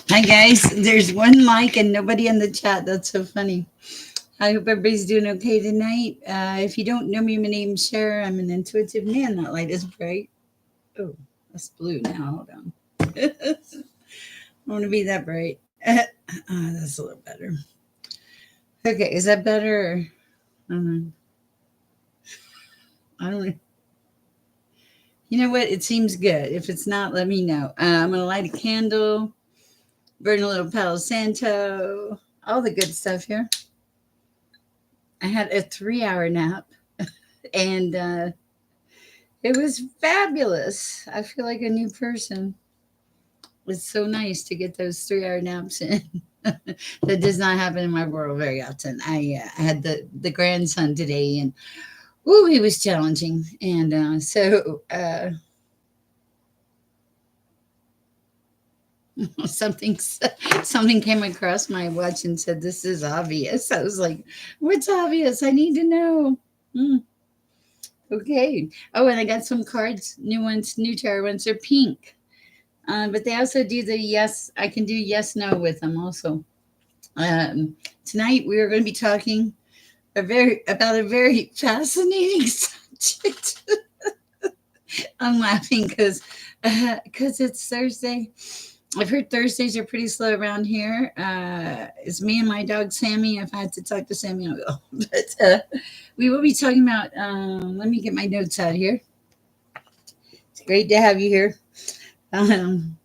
Hi guys, there's one like and nobody in the chat. That's so funny. I hope everybody's doing okay tonight. If you don't know me, my name's Sher. I'm an intuitive man. That light is bright. Oh, that's blue now. Hold on. I want to be that bright. That's a little better. Okay, is that better? Um, I don't know. You know what? It seems good. If it's not, let me know. I'm going to light a candle, burn a little Palo Santo, all the good stuff here. I had a 3 hour nap and it was fabulous. I feel like a new person. It's so nice to get those 3 hour naps in. That does not happen in my world very often. I had the grandson today, and ooh, he was challenging. And something something came across my watch and said, "This is obvious." I was like, "What's obvious? I need to know." Hmm. Okay. Oh, and I got some cards, new ones, new tarot ones. They're pink. But they also do the yes, I can do yes, no with them also. Tonight we are going to be talking about a very fascinating subject. I'm laughing because it's Thursday. I've heard Thursdays are pretty slow around here. It's me and my dog Sammy. If I had to talk to Sammy, I'll go. But we will be talking about. Let me get my notes out here. It's great to have you here. Um,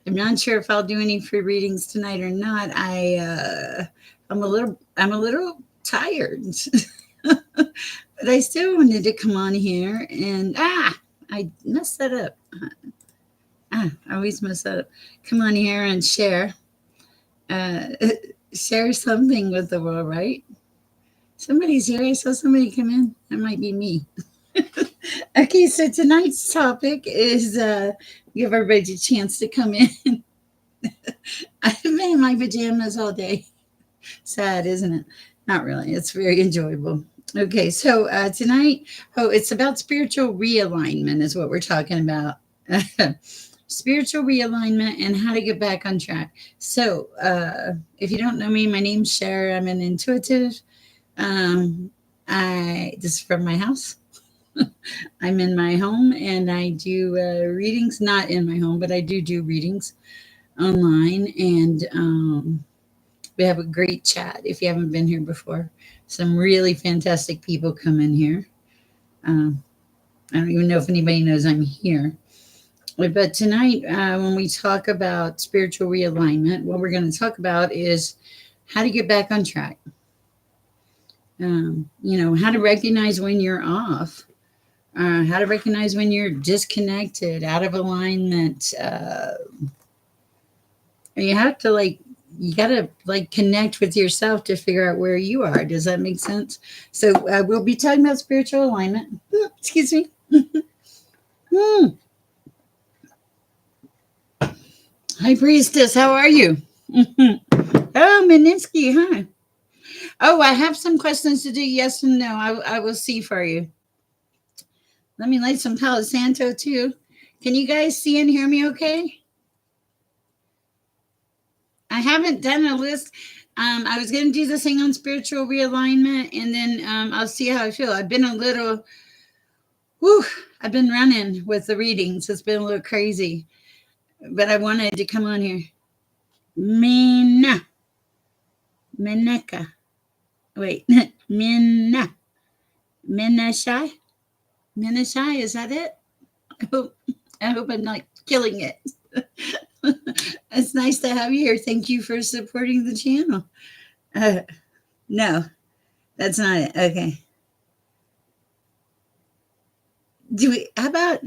I'm not sure if I'll do any free readings tonight or not. I'm a little tired, but I still wanted to come on here and I messed that up. I always mess that up. Come on here and share, uh, share something with the world, right? Somebody's here. I saw somebody come in. That might be me. Okay, so tonight's topic is give everybody a chance to come in. I've been in my pajamas all day. Sad, isn't it? Not really. It's very enjoyable. Okay, so tonight, it's about spiritual realignment, is what we're talking about. Spiritual realignment and how to get back on track. So, if you don't know me, my name's Sher. I'm an intuitive. This is from my house. I'm in my home and I do readings, not in my home, but I do readings online. And we have a great chat if you haven't been here before. Some really fantastic people come in here. Um, I don't even know if anybody knows I'm here. But tonight, when we talk about spiritual realignment, what we're going to talk about is how to get back on track. How to recognize when you're off, how to recognize when you're disconnected, out of alignment. You have to you got to connect with yourself to figure out where you are. Does that make sense? So we'll be talking about spiritual alignment. Excuse me. Hi, priestess. How are you? Oh, Mininsky, huh? Oh, I have some questions to do. Yes and no. I will see for you. Let me light some Palo Santo too. Can you guys see and hear me okay? I haven't done a list. I was going to do this thing on spiritual realignment, and then I'll see how I feel. I've been a little, I've been running with the readings. It's been a little crazy, but I wanted to come on here. Mineka. Wait, Minna. Minashai? Minashai, is that it? I hope I'm not killing it. It's nice to have you here. Thank you for supporting the channel. No, that's not it. Okay. How about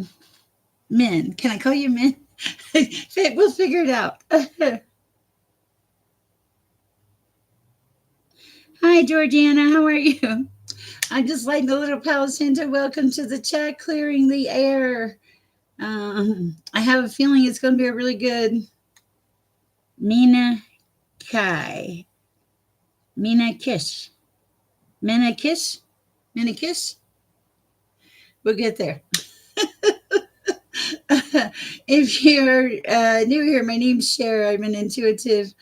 men? Can I call you men? We'll figure it out. Hi, Georgiana. How are you? I just like the little Palo Santo. Welcome to the chat, clearing the air. I have a feeling it's going to be a really good Mina Kai. Mina Kish. Mina Kish? Mina Kish? We'll get there. If you're new here, my name's Sher. I'm an intuitive.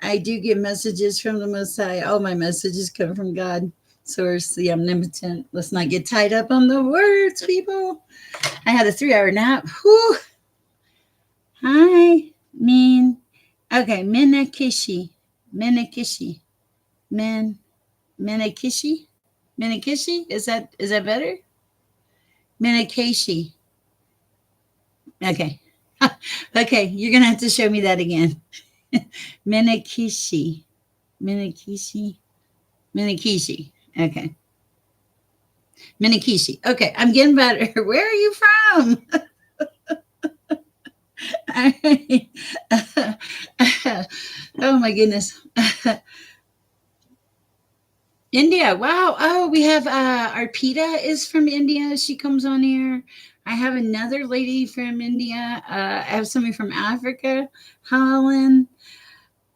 I do get messages from the Most High. All my messages come from God, Source, the Omnipotent. Let's not get tied up on the words, people. I had a 3 hour nap. Whew. Hi, Min. Okay, Minakishi. Minakishi. Min. Minakishi. Minakishi? Is that better? Minakishi. Okay. Okay, you're gonna have to show me that again. Minakishi. Minakishi. Minakishi. Okay. Minakishi. Okay, I'm getting better. Where are you from? Oh my goodness. India. Wow. Oh, we have Arpita is from India. She comes on here. I have another lady from India. I have somebody from Africa, Holland,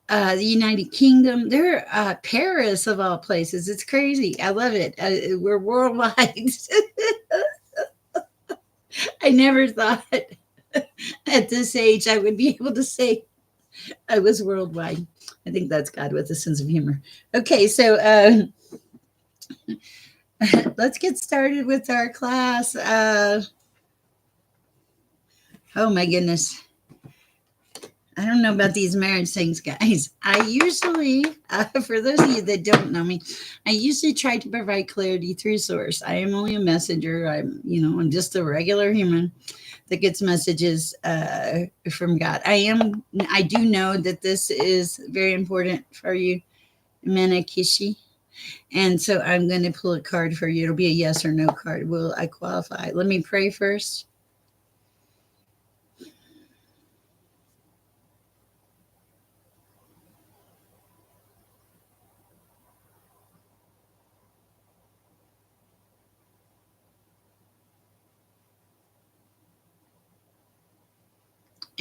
the United Kingdom. They're Paris of all places. It's crazy. I love it. We're worldwide. I never thought at this age I would be able to say I was worldwide. I think that's God with a sense of humor. Okay, so let's get started with our class. Oh my goodness. I don't know about these marriage things, guys. I usually, for those of you that don't know me, I usually try to provide clarity through source. I am only a messenger. I'm just a regular human that gets messages from God. I do know that this is very important for you, Manakishi. And so I'm going to pull a card for you. It'll be a yes or no card. Will I qualify? Let me pray first.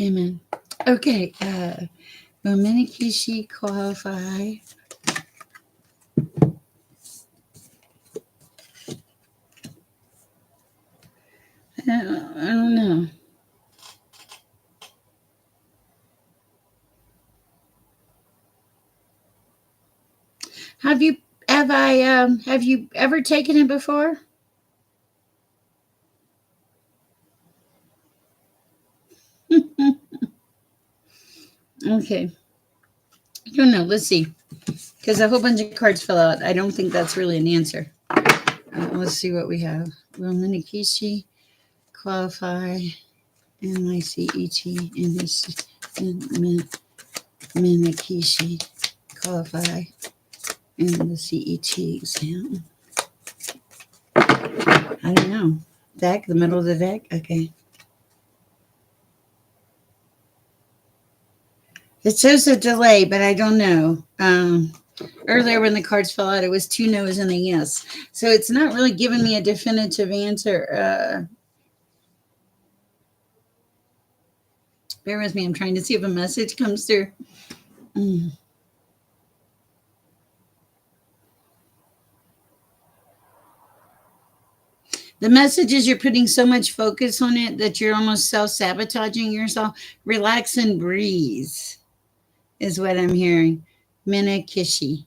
Amen. Okay. Will Manakishi qualify? I don't know. Have you have you ever taken it before? Okay. I don't know. Let's see. Because a whole bunch of cards fell out. I don't think that's really an answer. Let's see what we have. Will Minikishi qualify? Micet in this Minikishi qualify in the CET exam? I don't know. Deck, the middle of the deck? Okay. It shows a delay, but I don't know. Earlier when the cards fell out, it was 2 no's and a yes. So it's not really giving me a definitive answer. Bear with me. I'm trying to see if a message comes through. The message is you're putting so much focus on it that you're almost self-sabotaging yourself. Relax and breathe is what I'm hearing. Minakishi.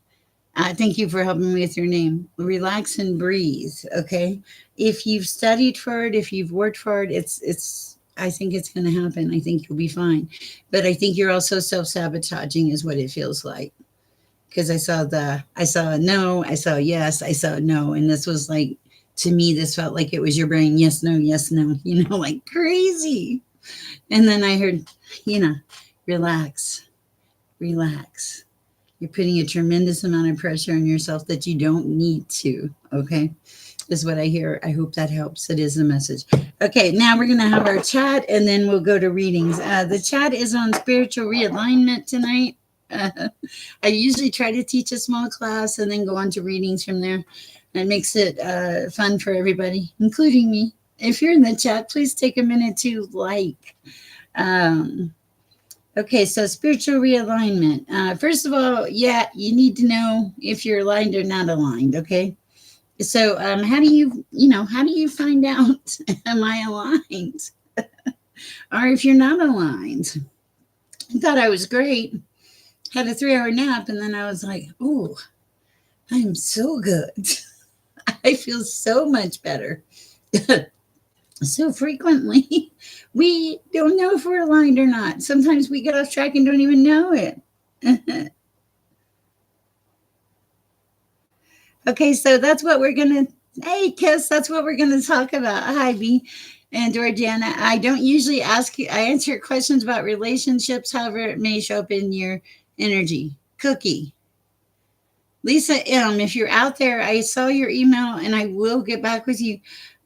Thank you for helping me with your name. Relax and breathe. Okay. If you've studied for it, if you've worked for it, it's. I think it's going to happen. I think you'll be fine. But I think you're also self-sabotaging, is what it feels like. Because I saw a no, I saw a yes, I saw a no, and this was like, to me, this felt like it was your brain. Yes, no, like crazy. And then I heard, relax, relax. You're putting a tremendous amount of pressure on yourself that you don't need to. Okay. Is what I hear. I hope that helps. It is the message. Okay. Now we're going to have our chat and then we'll go to readings. The chat is on spiritual realignment tonight. I usually try to teach a small class and then go on to readings from there. It makes it fun for everybody, including me. If you're in the chat, please take a minute to like. Okay, so spiritual realignment. First of all, yeah, you need to know if you're aligned or not aligned. Okay, so how do you find out? Am I aligned? Or if you're not aligned, I thought I was great, had a 3 hour nap, and then I was like, oh, I'm so good. I feel so much better. So frequently, we don't know if we're aligned or not. Sometimes we get off track and don't even know it. Okay, so that's what we're gonna. Hey, Kiss, that's what we're gonna talk about. Hi, B and Georgiana. I don't usually ask you. I answer questions about relationships, however, it may show up in your energy. Cookie, Lisa M. If you're out there, I saw your email, and I will get back with you.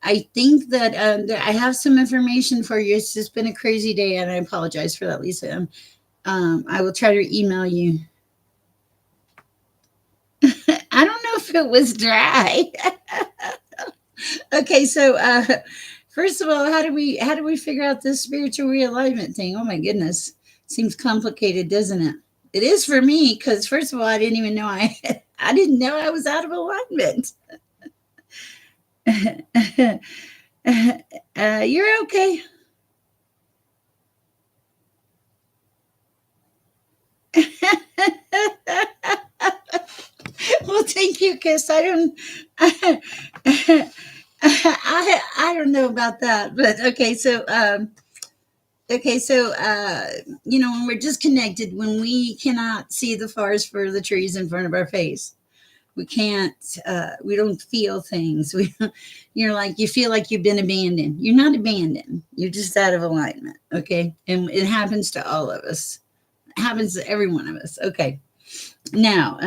I think that I have some information for you. It's just been a crazy day, and I apologize for that, Lisa M. I will try to email you. I don't know if it was dry. Okay, so first of all, how do we figure out this spiritual realignment thing? Oh my goodness, seems complicated, doesn't it? It is for me because first of all, I didn't even know I didn't know I was out of alignment. You're okay. Well, thank you, Kiss. I don't. I don't know about that, but okay. So when we're disconnected, when we cannot see the forest for the trees in front of our face, we can't. We don't feel things. You're like you feel like you've been abandoned. You're not abandoned. You're just out of alignment. Okay, and it happens to all of us. It happens to every one of us. Okay, now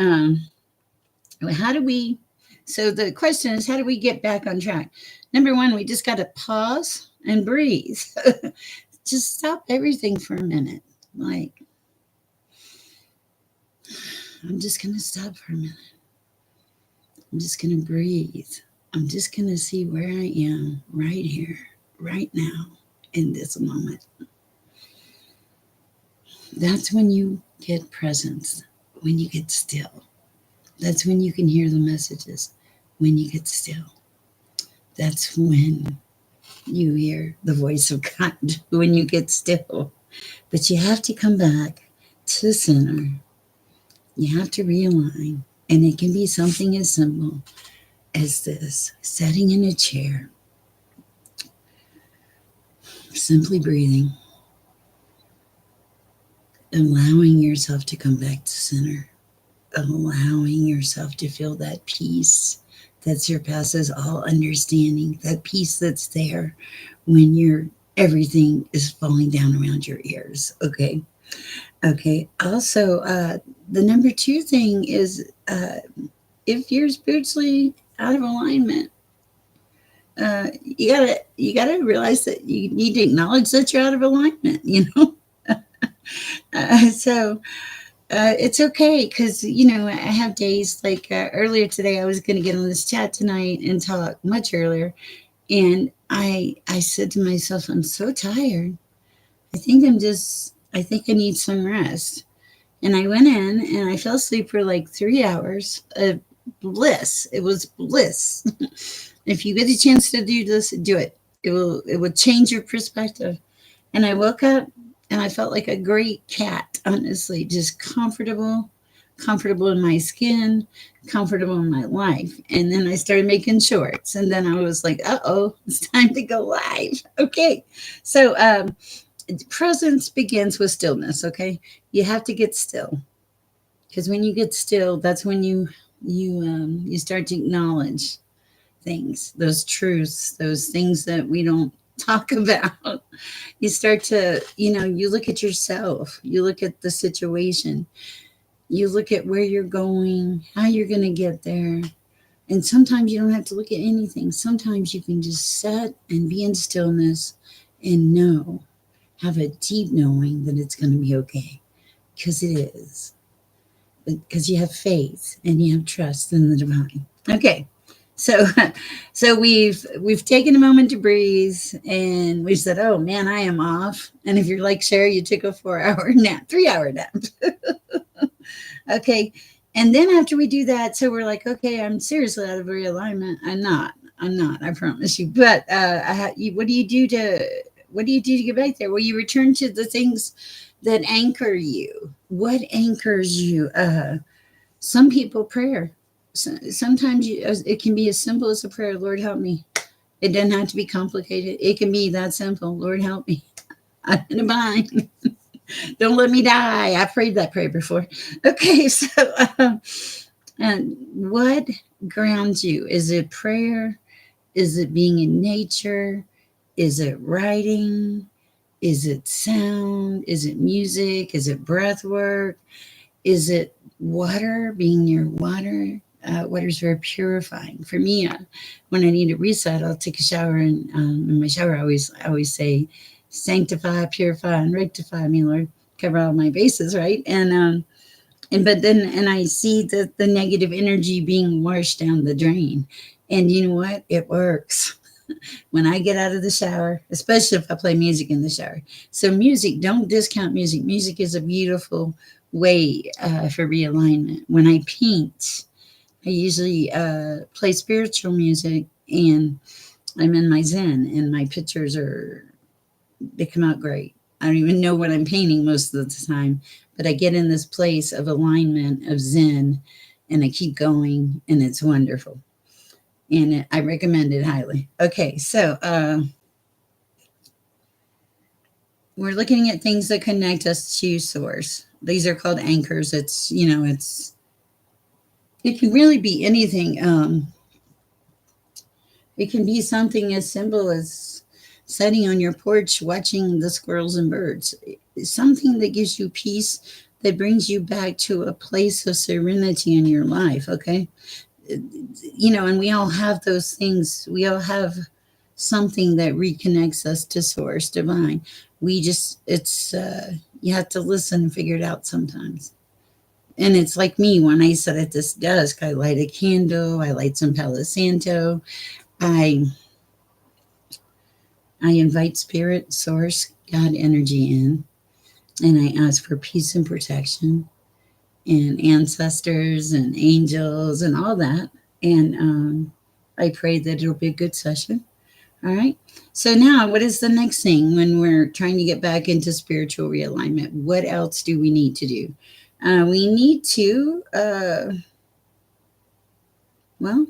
how do we? So the question is, how do we get back on track? Number one, we just got to pause and breathe. Just stop everything for a minute. Like, I'm just going to stop for a minute. I'm just going to breathe. I'm just going to see where I am right here, right now, in this moment. That's when you get presence, when you get still. That's when you can hear the messages, when you get still. That's when you hear the voice of God, when you get still. But you have to come back to the center. You have to realign. And it can be something as simple as this: sitting in a chair, simply breathing, allowing yourself to come back to center, allowing yourself to feel that peace that surpasses all understanding, that peace that's there when everything is falling down around your ears. Okay. Also, the number two thing is if you're spiritually out of alignment, you gotta realize that you need to acknowledge that you're out of alignment. So it's okay because I have days like earlier today. I was going to get on this chat tonight and talk much earlier, and I said to myself, I'm so tired. I think I need some rest. And I went in and I fell asleep for like 3 hours of bliss. It was bliss. If you get a chance to do this, do it. It will change your perspective. And I woke up and I felt like a great cat, honestly, just comfortable in my skin, comfortable in my life. And then I started making shorts. And then I was like, uh-oh, it's time to go live. Okay. So presence begins with stillness. Okay. You have to get still. Because when you get still, that's when you start to acknowledge things, those truths, those things that we don't talk about. You start to, you look at yourself, you look at the situation, you look at where you're going, how you're going to get there. And sometimes you don't have to look at anything. Sometimes you can just sit and be in stillness and have a deep knowing that it's going to be okay, because it is. Because you have faith and you have trust in the divine. Okay. So so we've taken a moment to breathe, and we said, oh man, I am off. And if you're like Sher, you took a 4-hour nap, 3-hour nap. Okay. And then after we do that, so we're like, okay, I'm seriously out of realignment. I'm not, I promise you. But what do you do what do you do to get back there? Well, you return to the things that anchor you. What anchors you? Some people prayer. Sometimes it can be as simple as a prayer. Lord, help me. It doesn't have to be complicated. It can be that simple. Lord, help me. I'm in a bind. Don't let me die. I prayed that prayer before. Okay, so and what grounds you? Is it prayer? Is it being in nature? Is it writing? Is it sound? Is it music? Is it breath work? Is it water, being near water? Water is very purifying. For me, when I need a reset, I'll take a shower, and in my shower, I always say, "Sanctify, purify, and rectify me, Lord." Cover all my bases, right? And but then and I see the negative energy being washed down the drain, and you know what? It works when I get out of the shower, especially if I play music in the shower. So music, don't discount music. Music is a beautiful way for realignment. When I paint, I usually play spiritual music, and I'm in my zen, and my pictures they come out great. I don't even know what I'm painting most of the time, but I get in this place of alignment, of zen, and I keep going, and it's wonderful. And I recommend it highly. Okay, so we're looking at things that connect us to source. These are called anchors. It can really be anything. It can be something as simple as sitting on your porch watching the squirrels and birds. Something that gives you peace, that brings you back to a place of serenity in your life. Okay, and we all have those things. We all have something that reconnects us to source divine. You have to listen and figure it out sometimes. And it's like me, when I sit at this desk, I light a candle, I light some Palo Santo, I invite spirit, source, God energy in, and I ask for peace and protection, and ancestors and angels and all that. And I pray that it'll be a good session. All right. So now, what is the next thing when we're trying to get back into spiritual realignment? What else do we need to do? We need to, well,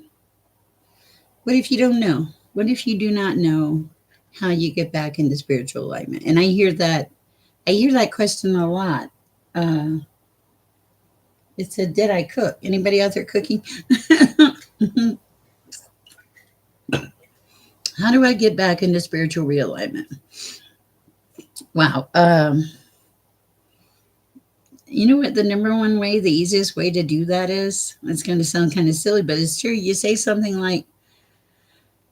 what if you don't know? What if you do not know how you get back into spiritual alignment? And I hear that question a lot. Uh, it said, "Did I cook?" Anybody out there cooking? How do I get back into spiritual realignment? Wow. You know what the number one way, the easiest way to do that is? It's going to sound kind of silly, but it's true. You say something like,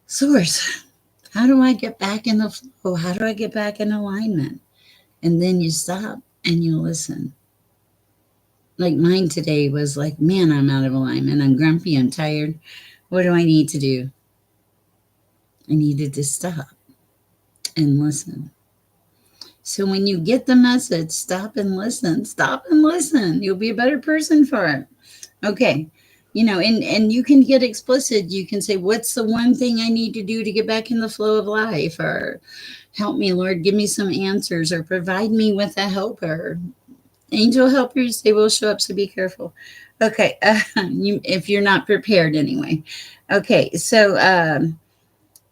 "Source, how do I get back in the flow? How do I get back in alignment?" And then you stop and you listen. Like mine today was like, "Man, I'm out of alignment. I'm grumpy. I'm tired. What do I need to do?" I needed to stop and listen. So when you get the message, stop and listen. Stop and listen. You'll be a better person for it. Okay. And you can get explicit. You can say, "What's the one thing I need to do to get back in the flow of life?" Or, "Help me, Lord, give me some answers," or, "Provide me with a helper." Angel helpers, they will show up, so be careful. Okay. If you're not prepared anyway. Okay. So,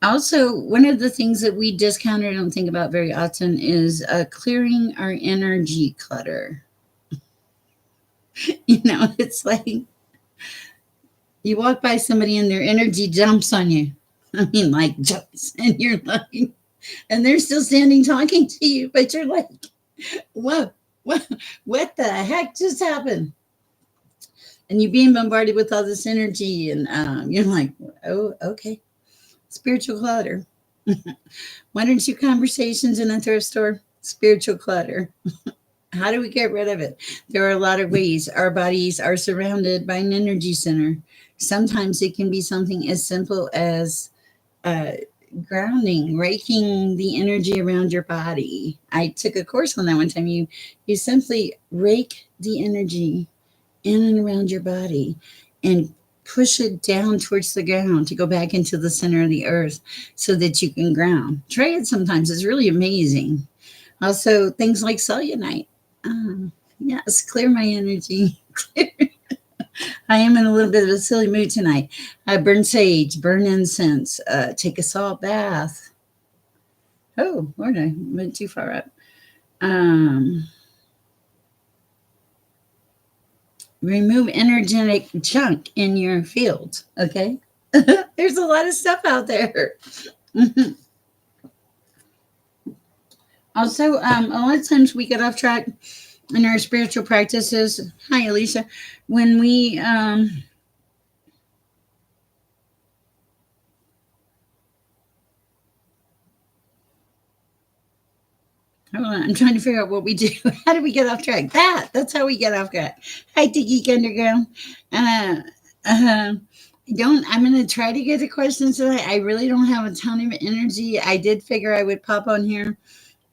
also, one of the things that we discount or don't think about very often is clearing our energy clutter. It's like you walk by somebody and their energy jumps on you. I mean, like jumps, and you're like, and they're still standing talking to you, but you're like, "Whoa, what the heck just happened?" And you're being bombarded with all this energy, and you're like, "Oh, okay, spiritual clutter." Why don't you conversations in a thrift store? Spiritual clutter. How do we get rid of it? There are a lot of ways. Our bodies are surrounded by an energy center. Sometimes it can be something as simple as uh, grounding, raking the energy around your body. I took a course on that one time. You simply rake the energy in and around your body and push it down towards the ground to go back into the center of the earth so that you can ground. Try it sometimes. It's really amazing. Also, things like cellulite. Yes, clear my energy. I am in a little bit of a silly mood tonight. Burn sage, burn incense, take a salt bath. Oh, Lord, I went too far up. Um, Remove energetic junk in your field. Okay. There's a lot of stuff out there. Also, a lot of times we get off track in our spiritual practices. Hi, Alicia. When we, hold on, I'm trying to figure out what we do. How do we get off track? That's how we get off track. Hi, Tiki Underground. Uh, uh, don't I'm gonna try to get the questions today. I really don't have a ton of energy. I did figure I would pop on here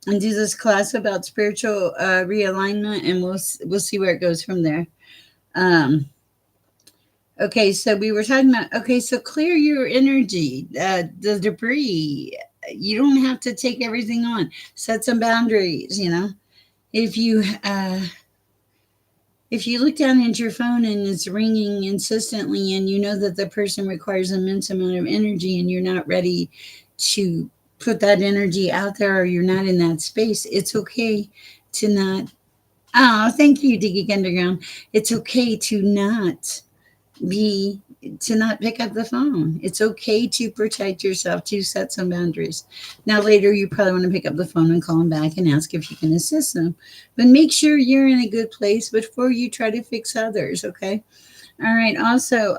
and do this class about spiritual realignment, and we'll see where it goes from there. Um, okay, so we were talking about okay, so clear your energy, the debris. You don't have to take everything on. Set some boundaries. If you if you look down at your phone and it's ringing insistently, and you know that the person requires an immense amount of energy, and you're not ready to put that energy out there, or you're not in that space, it's okay to not. Oh, thank you, Diggy Underground. It's okay be to not pick up the phone. It's okay to protect yourself, to set some boundaries. Now later you probably want to pick up the phone and call them back and ask if you can assist them. But make sure you're in a good place before you try to fix others, okay? All right. Also,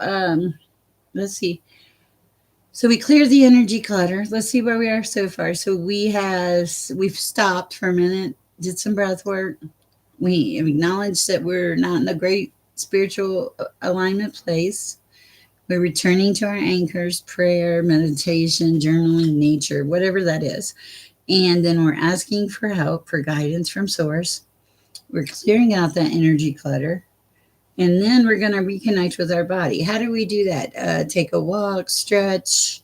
let's see. So we cleared the energy clutter. Let's see where we are so far. So we've stopped for a minute, did some breath work. We acknowledge that we're not in a great spiritual alignment place. We're returning to our anchors, prayer, meditation, journaling, nature, whatever that is. And then we're asking for help, for guidance from source. We're clearing out that energy clutter. And then we're going to reconnect with our body. How do we do that? Take a walk, stretch,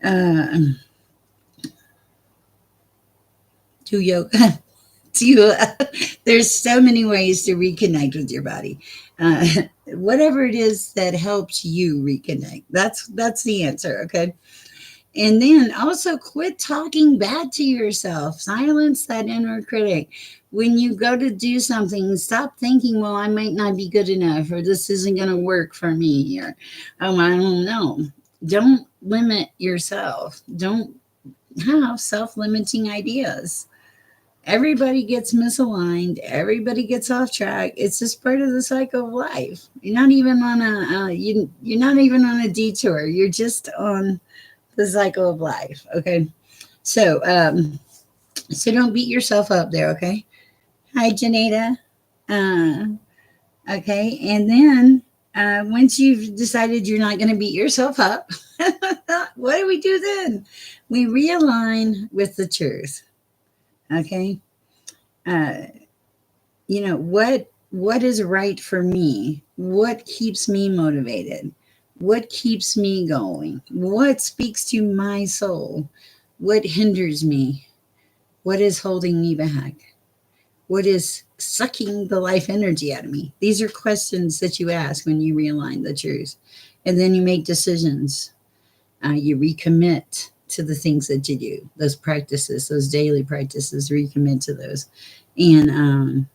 uh, do yoga. There's so many ways to reconnect with your body. Uh, Whatever it is that helps you reconnect. That's the answer. Okay. And then also quit talking bad to yourself. Silence that inner critic. When you go to do something, stop thinking, well, I might not be good enough, or this isn't going to work for me, or, oh, I don't know. Don't limit yourself. Don't have self limiting ideas. Everybody gets misaligned. Everybody gets off track. It's just part of the cycle of life. You're not even on you're not even on a detour. You're just on the cycle of life. Okay. So so don't beat yourself up there. Okay. Hi, Janita. Uh, okay. And then once you've decided you're not going to beat yourself up, what do we do then? We realign with the truth. Okay. Uh, what is right for me? What keeps me motivated? What keeps me going? What speaks to my soul? What hinders me? What is holding me back? What is sucking the life energy out of me? These are questions that you ask when you realign the truth. And then you make decisions. You recommit to the things that you do, those practices, those daily practices, recommit to those. And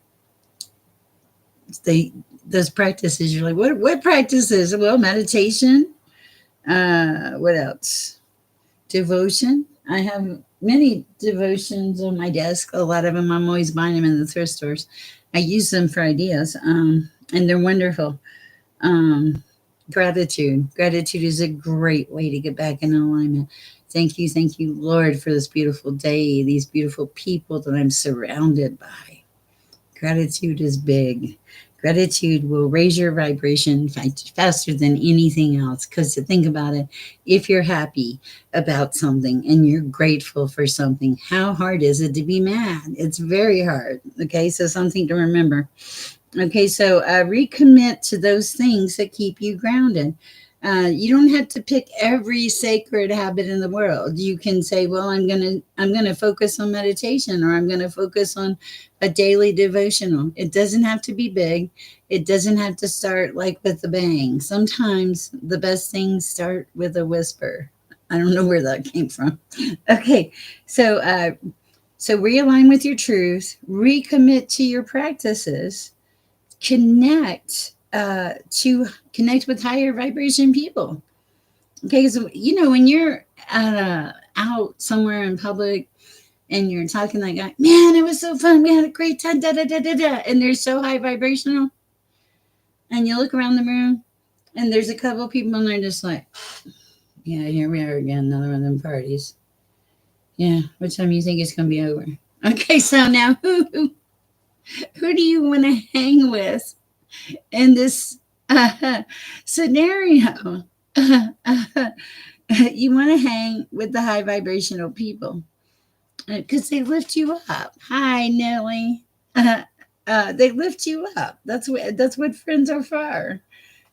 they those practices, you're like, what practices? Well, meditation. What else? Devotion. I have many devotions on my desk. A lot of them, I'm always buying them in the thrift stores. I use them for ideas, and they're wonderful. Um, Gratitude. Gratitude is a great way to get back in alignment. Thank you, Lord, for this beautiful day, these beautiful people that I'm surrounded by. Gratitude is big. Gratitude will raise your vibration faster than anything else. Because to think about it, if you're happy about something and you're grateful for something, how hard is it to be mad? It's very hard. Okay, so something to remember. Okay, so recommit to those things that keep you grounded. You don't have to pick every sacred habit in the world. You can say, "Well, I'm gonna focus on meditation, or I'm gonna focus on a daily devotional." It doesn't have to be big. It doesn't have to start like with a bang. Sometimes the best things start with a whisper. I don't know where that came from. Okay, so realign with your truth, recommit to your practices, connect to connect with higher vibration people. Okay, so when you're out somewhere in public and you're talking like, man, it was so fun, we had a great time, da da da da da, and they're so high vibrational, and you look around the room and there's a couple of people and they're just like, yeah, here we are again, another one of them parties. Yeah, what time do you think it's gonna be over? Okay, so now who do you want to hang with in this uh, scenario? You want to hang with the high vibrational people because they lift you up. Hi, Nellie. They lift you up. That's what friends are for.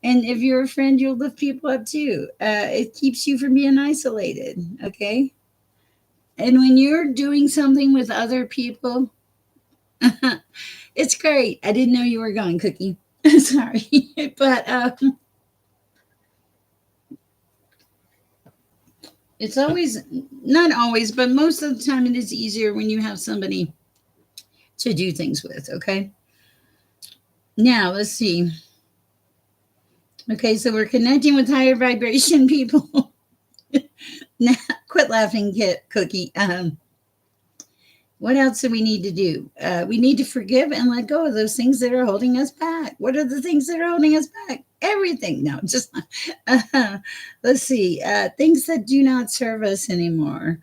And if you're a friend, you'll lift people up too. It keeps you from being isolated. Okay. And when you're doing something with other people, it's great. I didn't know you were going, Cookie. Sorry, but it's always, not always, but most of the time, it is easier when you have somebody to do things with. Okay. Now let's see. Okay, so we're connecting with higher vibration people. Now, quit laughing, Cookie. What else do we need to do? We need to forgive and let go of those things that are holding us back. What are the things that are holding us back? Everything. No, just let's see. Things that do not serve us anymore.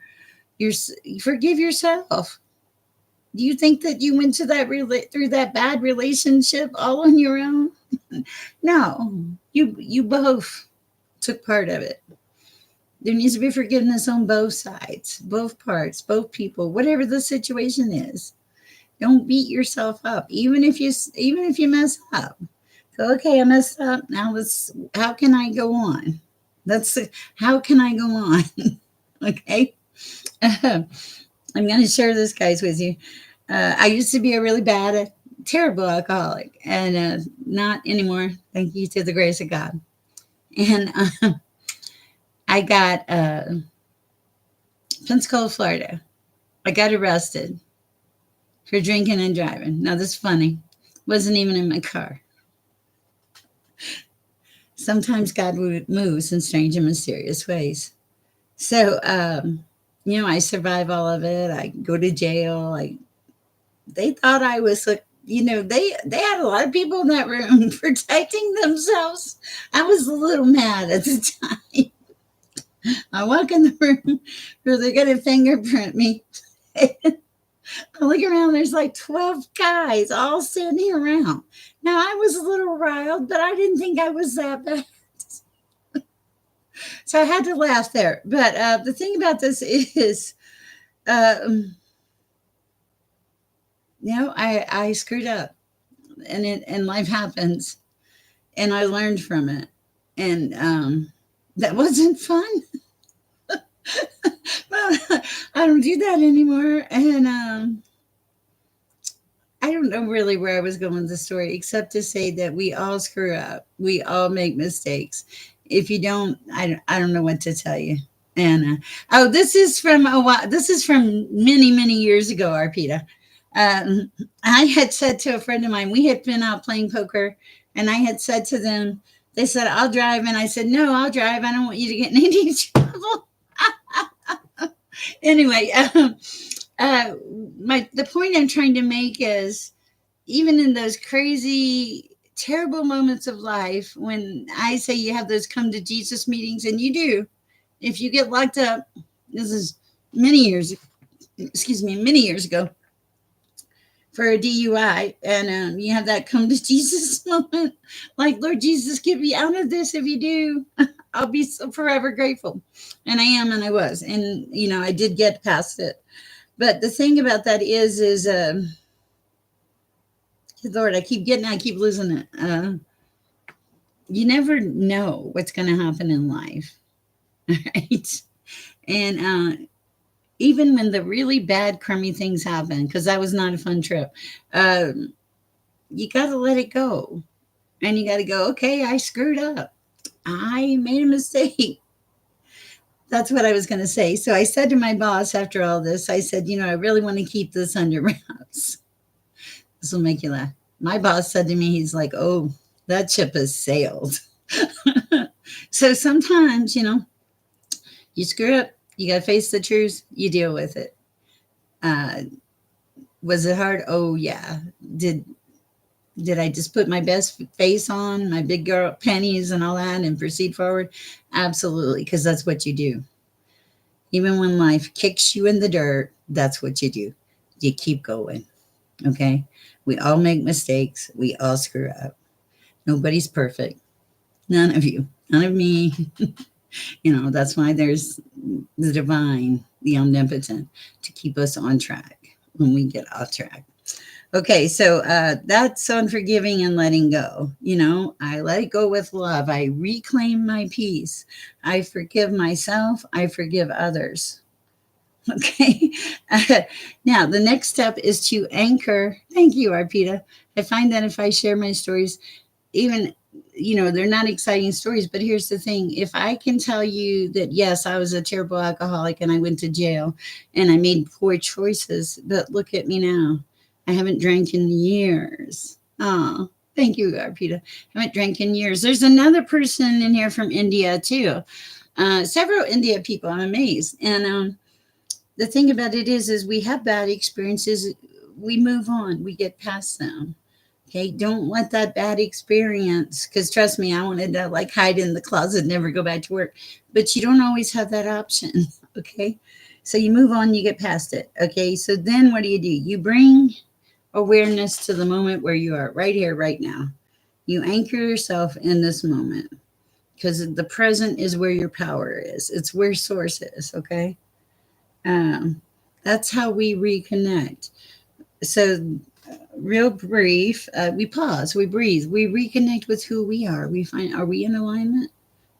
You're, forgive yourself. Do you think that you went to through that bad relationship all on your own? No, you both took part of it. There needs to be forgiveness on both sides, both parts, both people, whatever the situation is. Don't beat yourself up, even if you mess up. So okay, I messed up. Now let's. How can I go on? That's how can I go on? Okay. I'm going to share this, guys, with you. I used to be a really bad, terrible alcoholic, and not anymore. Thank you to the grace of God. And I got Pensacola, Florida. I got arrested for drinking and driving. Now this is funny. Wasn't even in my car. Sometimes God moves in strange and mysterious ways. So, I survive all of it. I go to jail. They thought I was they had a lot of people in that room protecting themselves. I was a little mad at the time. I walk in the room where they're gonna fingerprint me. I look around, there's like 12 guys all standing around. Now I was a little riled, but I didn't think I was that bad. So I had to laugh there. But the thing about this is, um, I screwed up, and life happens, and I learned from it, and that wasn't fun. Well, I don't do that anymore, and I don't know really where I was going with the story, except to say that we all screw up. We all make mistakes. If you don't, I don't know what to tell you. And this is from a while. This is from many many years ago, Arpita. I had said to a friend of mine, we had been out playing poker, and I had said to them, they said, "I'll drive," and I said, "No, I'll drive. I don't want you to get in any trouble." Anyway, the point I'm trying to make is, even in those crazy, terrible moments of life, when I say you have those come to Jesus meetings, and you do, if you get locked up, this is many years, many years ago, for a DUI, and you have that come to Jesus moment, like, Lord Jesus, get me out of this. If you do, I'll be so forever grateful. And I am, and I was, and I did get past it. But the thing about that is Lord, I keep losing it. You never know what's going to happen in life, right? And even when the really bad, crummy things happen, because that was not a fun trip, um, you got to let it go. And you got to go, okay, I screwed up. I made a mistake. That's what I was going to say. So I said to my boss after all this, I said, I really want to keep this under wraps. This will make you laugh. My boss said to me, he's like, oh, that ship has sailed. So sometimes, you screw up, you got to face the truth, you deal with it. Uh, was it hard? Oh, yeah. Did did I just put my best face on, my big girl panties and all that and proceed forward? Absolutely, because that's what you do. Even when life kicks you in the dirt, that's what you do. You keep going. Okay. We all make mistakes. We all screw up. Nobody's perfect. None of you. None of me. That's why there's the divine, the omnipotent, to keep us on track when we get off track. Okay, so that's on forgiving and letting go. I let it go with love. I reclaim my peace. I forgive myself. I forgive others. Okay. Uh, Now, the next step is to anchor. Thank you, Arpita. I find that if I share my stories, even they're not exciting stories, but here's the thing: if I can tell you that yes, I was a terrible alcoholic and I went to jail and I made poor choices, but look at me now, I haven't drank in years. Oh, thank you, Arpita. I haven't drank in years. There's another person in here from India too. Several India people. I'm amazed. And the thing about it is we have bad experiences, we move on, we get past them. Okay, don't let that bad experience, because trust me, I wanted to like hide in the closet, never go back to work. But you don't always have that option. Okay, so you move on, you get past it. Okay, so then what do? You bring awareness to the moment where you are, right here, right now. You anchor yourself in this moment, because the present is where your power is, it's where source is. Okay, um, that's how we reconnect. So real brief, we pause, we breathe, we reconnect with who we are. We find, are we in alignment?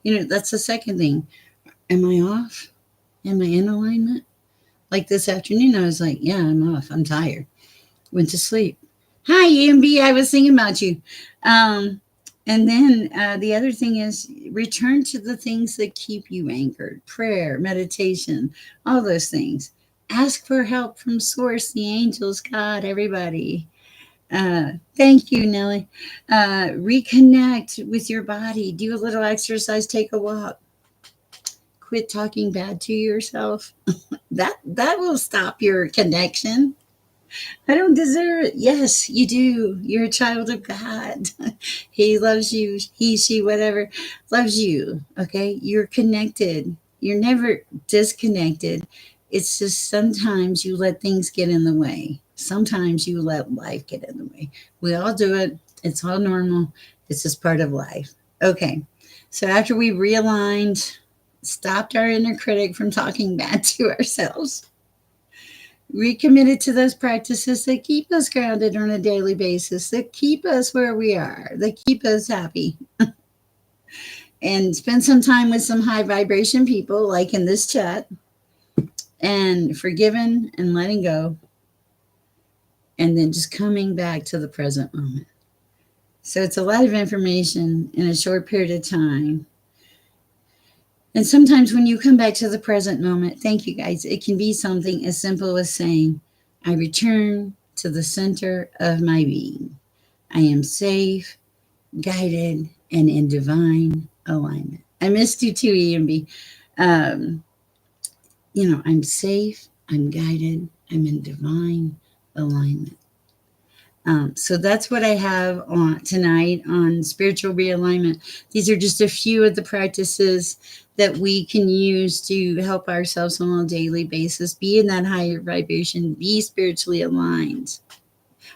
That's the second thing. Am I off? Am I in alignment? Like this afternoon, I was like, yeah, I'm off. I'm tired. Went to sleep. Hi, EMB. I was thinking about you. Um, and then the other thing is return to the things that keep you anchored: prayer, meditation, all those things. Ask for help from Source, the angels, God, everybody. Thank you, Nellie. Reconnect with your body. Do a little exercise. Take a walk. Quit talking bad to yourself. That will stop your connection. I don't deserve it. Yes, you do. You're a child of God. He loves you. He, she, whatever, loves you. Okay, you're connected. You're never disconnected. It's just sometimes you let things get in the way. Sometimes you let life get in the way. We all do it. It's all normal. It's just part of life. Okay. So after we realigned, stopped our inner critic from talking bad to ourselves, recommitted to those practices that keep us grounded on a daily basis, that keep us where we are, that keep us happy, and spend some time with some high vibration people, like in this chat, and forgiving and letting go, and then just coming back to the present moment. So it's a lot of information in a short period of time. And sometimes when you come back to the present moment, thank you guys, it can be something as simple as saying, I return to the center of my being. I am safe, guided, and in divine alignment. I missed you too, EMB. Um, I'm safe, I'm guided, I'm in divine alignment. So that's what I have on tonight on spiritual realignment. These are just a few of the practices that we can use to help ourselves on a daily basis be in that higher vibration, be spiritually aligned.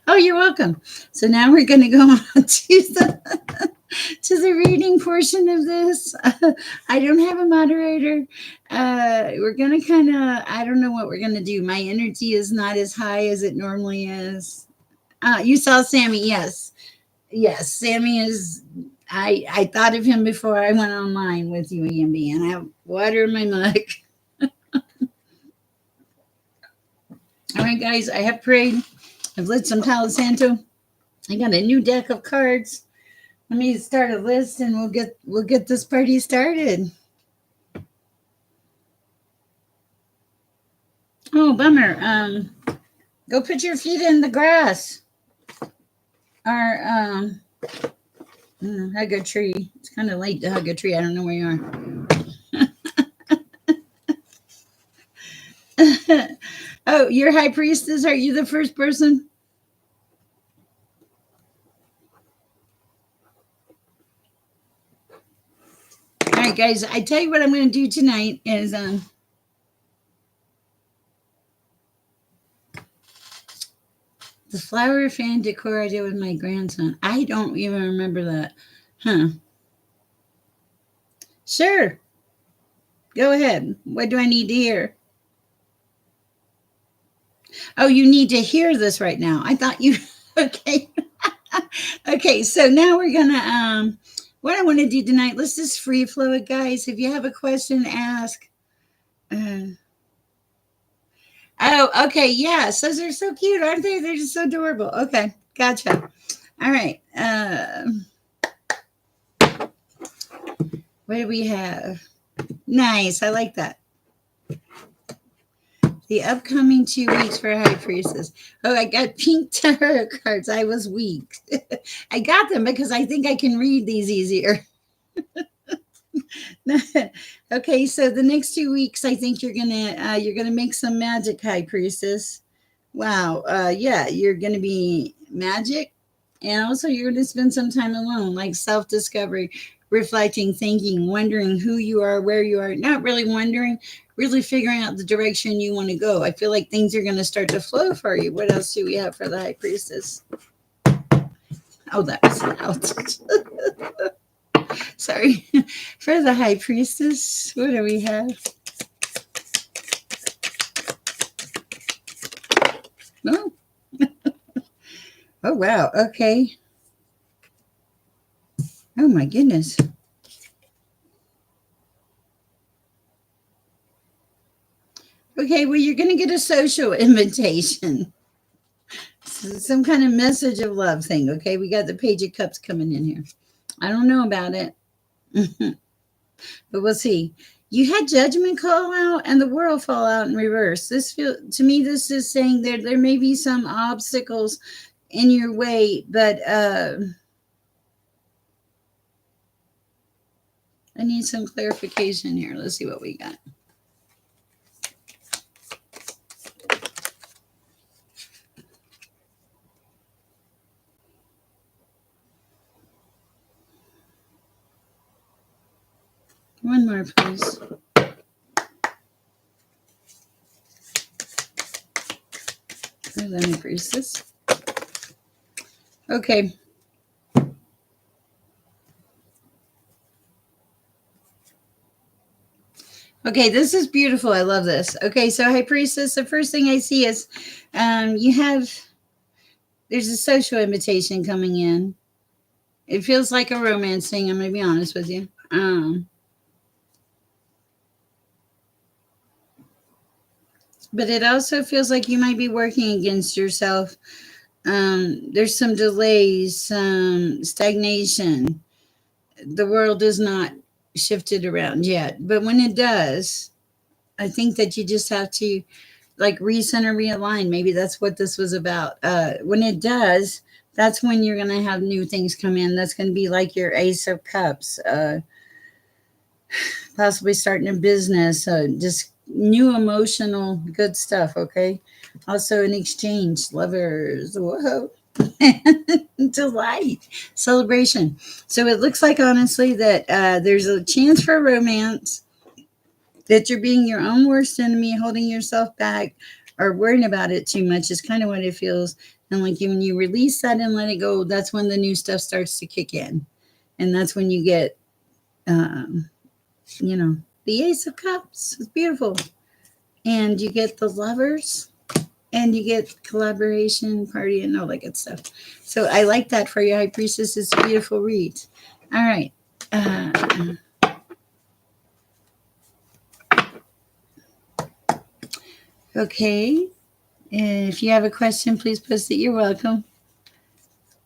Oh, you're welcome. So now we're going to go on to the reading portion of this. I don't have a moderator. We're going to kind of, I don't know what we're going to do. My energy is not as high as it normally is. You saw Sammy, yes. Yes, Sammy is. I thought of him before I went online with you, Amby, and I have water in my mug. All right, guys, I have prayed. I've lit some Palo Santo. I got a new deck of cards. Let me start a list, and we'll get this party started. Oh, bummer. Go put your feet in the grass, or hug a tree. It's kind of late to hug a tree. I don't know where you are. Oh, you're high priestess. Are you the first person? All right, guys. I tell you what I'm going to do tonight is the flower fan decor I did with my grandson. I don't even remember that. Huh. Sure. Go ahead. What do I need to hear? Oh, you need to hear this right now. I thought you. Okay. Okay. So now we're gonna what I want to do tonight. Let's just free flow it, guys. If you have a question, ask. Uh, oh, okay. Yes, those are so cute, aren't they? They're just so adorable. Okay, gotcha. All right. What do we have? Nice. I like that. The upcoming 2 weeks for High Priestess. Oh, I got pink tarot cards. I was weak. I got them because I think I can read these easier. Okay, so the next 2 weeks, I think you're gonna make some magic, High Priestess. Wow. Yeah, you're gonna be magic, and also you're gonna spend some time alone, like self discovery, reflecting, thinking, wondering who you are, where you are. Not really wondering, really figuring out the direction you want to go. I feel like things are gonna start to flow for you. What else do we have for the High Priestess? Oh, that was loud. Sorry. For the High Priestess, what do we have? Oh, oh wow. Okay. Oh my goodness. Okay, well, you're going to get a social invitation. Some kind of message of love thing. Okay, we got the Page of Cups coming in here. I don't know about it, but we'll see. You had Judgment call out and the World fall out in reverse. This feel to me. This is saying there may be some obstacles in your way, but I need some clarification here. Let's see what we got. One more, please. Let me freeze this. Okay. Okay, this is beautiful. I love this. Okay, so High Priestess, the first thing I see is you have, there's a social invitation coming in. It feels like a romance thing. I'm going to be honest with you. But it also feels like you might be working against yourself. There's some delays, some stagnation. The world is not shifted around yet. But when it does, I think that you just have to like recenter, realign. Maybe that's what this was about. When it does, that's when you're going to have new things come in. That's going to be like your Ace of Cups, possibly starting a business, just new emotional good stuff. Okay. Also, an exchange, lovers. Whoa. Delight, celebration. So it looks like, honestly, that there's a chance for romance, that you're being your own worst enemy, holding yourself back, or worrying about it too much is kind of what it feels. And like when you release that and let it go, that's when the new stuff starts to kick in. And that's when you get, um, the Ace of Cups. It's beautiful. And you get the Lovers. and you get collaboration, party, and all that good stuff. So I like that for you, High Priestess. It's a beautiful read. All right. Uh, okay. If you have a question, please post it. You're welcome.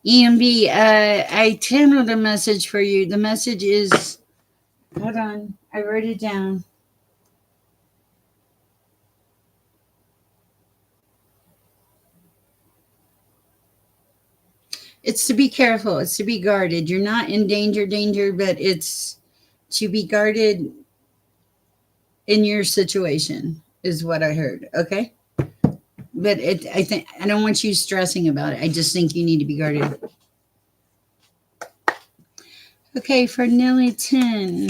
EMB, I channeled a message for you. The message is, hold on, I wrote it down. It's to be careful. It's to be guarded. You're not in danger, but it's to be guarded in your situation is what I heard. Okay. But I think I don't want you stressing about it. I just think you need to be guarded. Okay, for Nelly 10.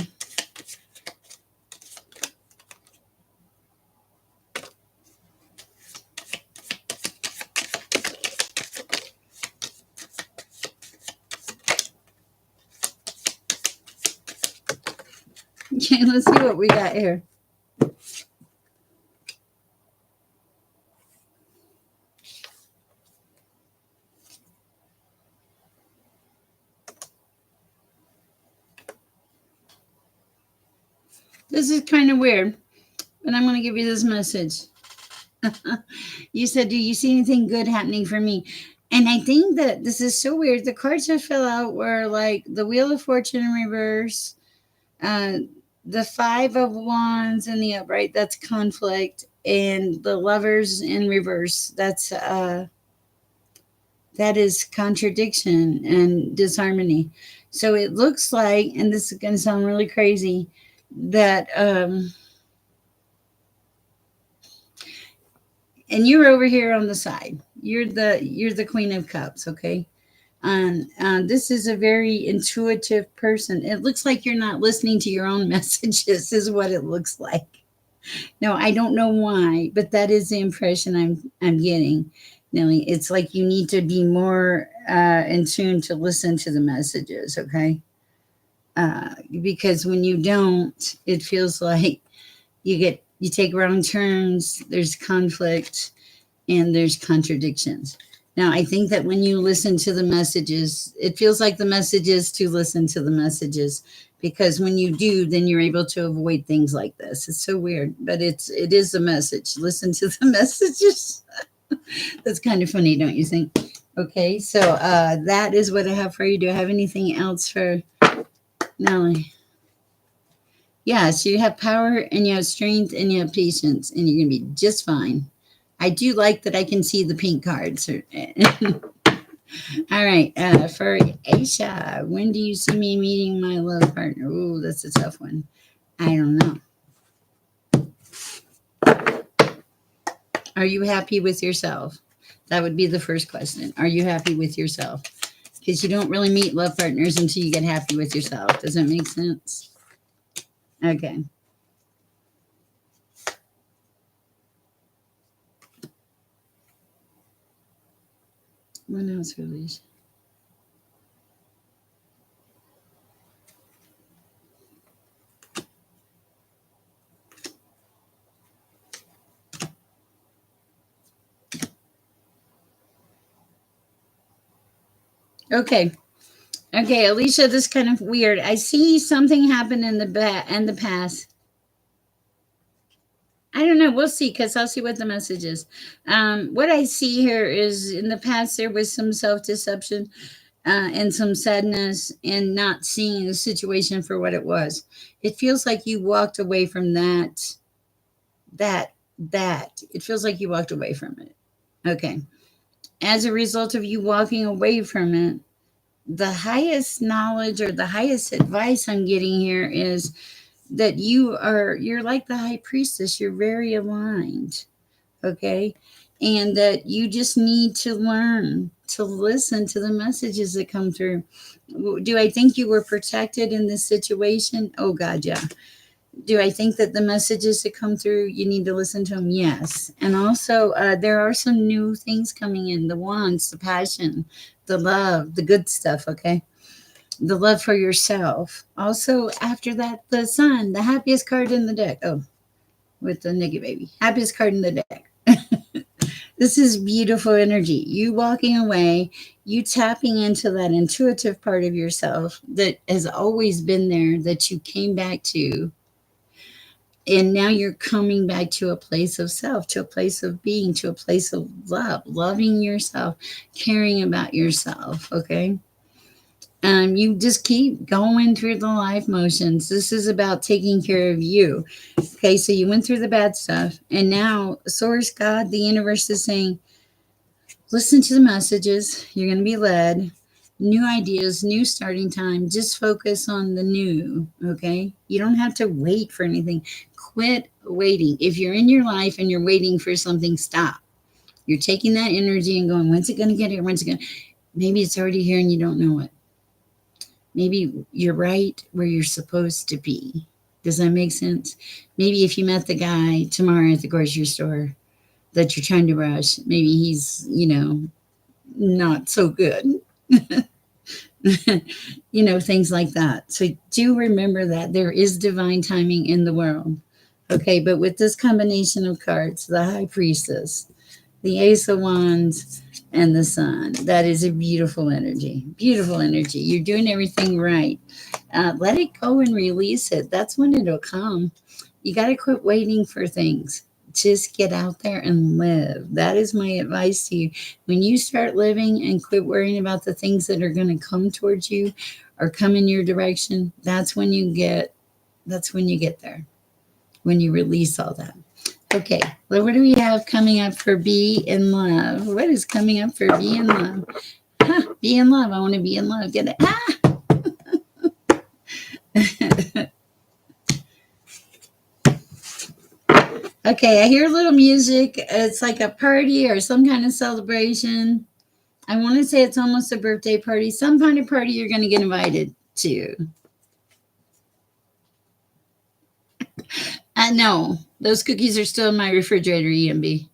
Okay, let's see what we got here. This is kind of weird, but I'm going to give you this message. You said, do you see anything good happening for me? And I think that this is so weird. The cards that fell out were like the Wheel of Fortune in reverse, uh, the Five of Wands in the upright, that's conflict, and the Lovers in reverse, that is contradiction and disharmony. So it looks like, and this is going to sound really crazy, that and you're over here on the side. You're the Queen of Cups, okay? And this is a very intuitive person. It looks like you're not listening to your own messages, is what it looks like. No, I don't know why, but that is the impression I'm getting, Nelly. It's like you need to be more in tune to listen to the messages, okay? Because when you don't, it feels like you take wrong turns. There's conflict and there's contradictions. Now, I think that when you listen to the messages, it feels like the message is to listen to the messages, because when you do, then you're able to avoid things like this. It's so weird, but it is a message. Listen to the messages. That's kind of funny, don't you think? Okay, so that is what I have for you. Do I have anything else for Nelly? Yes, you have power and you have strength and you have patience, and you're going to be just fine. I do like that I can see the pink cards. All right, for Aisha, when do you see me meeting my love partner? Ooh, that's a tough one. I don't know. Are you happy with yourself? That would be the first question. Are you happy with yourself? Because you don't really meet love partners until you get happy with yourself. Does that make sense? Okay. What else, Alicia? Okay. Okay, Alicia, this is kind of weird. I see something happen in the past. I don't know. We'll see, because I'll see what the message is. What I see here is in the past there was some self deception and some sadness and not seeing the situation for what it was. It feels like you walked away from that, that. It feels like you walked away from it. Okay. As a result of you walking away from it, the highest knowledge or the highest advice I'm getting here is that you're like the high priestess. You're very aligned, okay? And that you just need to learn to listen to the messages that come through. Do I think you were protected in this situation? Oh God, yeah. Do I think that the messages that come through, you need to listen to them? Yes. And also, there are some new things coming in: the wands, the passion, the love, the good stuff, okay? The love for yourself. Also, after that, the sun, the happiest card in the deck. Oh, with the Nikki baby. Happiest card in the deck. This is beautiful energy. You walking away, you tapping into that intuitive part of yourself that has always been there, that you came back to. And now you're coming back to a place of self, to a place of being, to a place of love, loving yourself, caring about yourself. Okay. You just keep going through the life motions. This is about taking care of you. Okay, so you went through the bad stuff, and now Source, God, the universe is saying, listen to the messages. You're going to be led. New ideas, new starting time. Just focus on the new. Okay, you don't have to wait for anything. Quit waiting. If you're in your life and you're waiting for something, stop. You're taking that energy and going, when's it going to get here? When's it going to? Maybe it's already here and you don't know it. Maybe you're right where you're supposed to be. Does that make sense? Maybe if you met the guy tomorrow at the grocery store that you're trying to rush, maybe he's, not so good. Things like that. So do remember that there is divine timing in the world. Okay, but with this combination of cards, the High Priestess, the Ace of Wands, and the Sun, that is a beautiful energy. Beautiful energy. You're doing everything right. Let it go and release it. That's when it'll come. You got to quit waiting for things. Just get out there and live. That is my advice to you. When you start living and quit worrying about the things that are going to come towards you or come in your direction, that's when you get there. When you release all that. Okay, well, what do we have coming up for Be in Love? What is coming up for Be in Love? Be in love. I want to be in love. Get it? Okay, I hear a little music. It's like a party or some kind of celebration. I want to say it's almost a birthday party, some kind of party you're going to get invited to. No, those cookies are still in my refrigerator, EMB.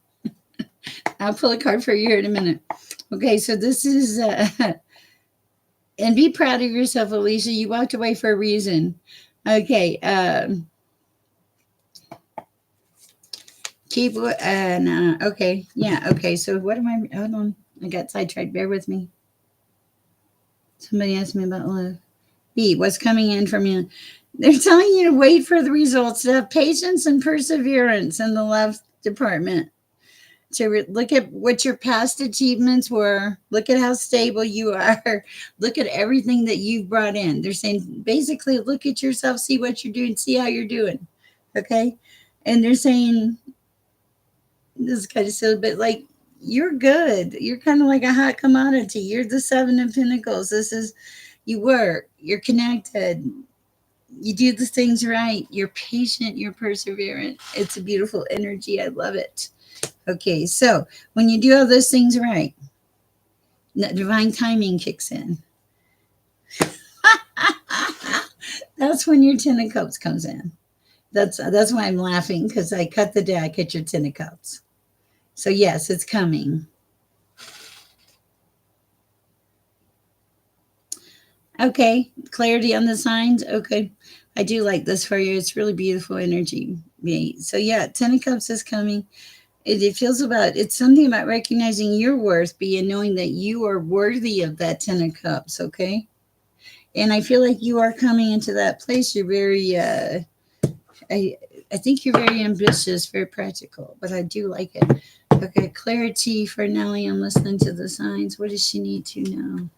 I'll pull a card for you here in a minute. Okay, so this is, and be proud of yourself, Alicia. You walked away for a reason. Okay, keep, okay, yeah, okay, so what am I, hold on, I got sidetracked, bear with me. Somebody asked me about love. B, what's coming in from you? They're telling you to wait for the results, to have patience and perseverance in the love department. To look at what your past achievements were, look at how stable you are, look at everything that you've brought in. They're saying basically look at yourself, see what you're doing, see how you're doing. Okay. And they're saying, this is kind of silly, but like, you're good. You're kind of like a hot commodity. You're the Seven of Pentacles. This is, you work, you're connected, you do the things right, you're patient, you're perseverant. It's a beautiful energy. I love it. Okay, so when you do all those things right, divine timing kicks in. That's when your Ten of Cups comes in. That's why I'm laughing, because I cut the deck at your Ten of Cups. So yes, it's coming. Okay, clarity on the signs. Okay, I do like this for you. It's really beautiful energy. So yeah, Ten of Cups is coming. It feels about, it's something about recognizing your worth, and knowing that you are worthy of that Ten of Cups. Okay, and I feel like you are coming into that place. You're very, I think you're very ambitious, very practical, but I do like it. Okay, clarity for Nellie. I'm listening to the signs. What does she need to know?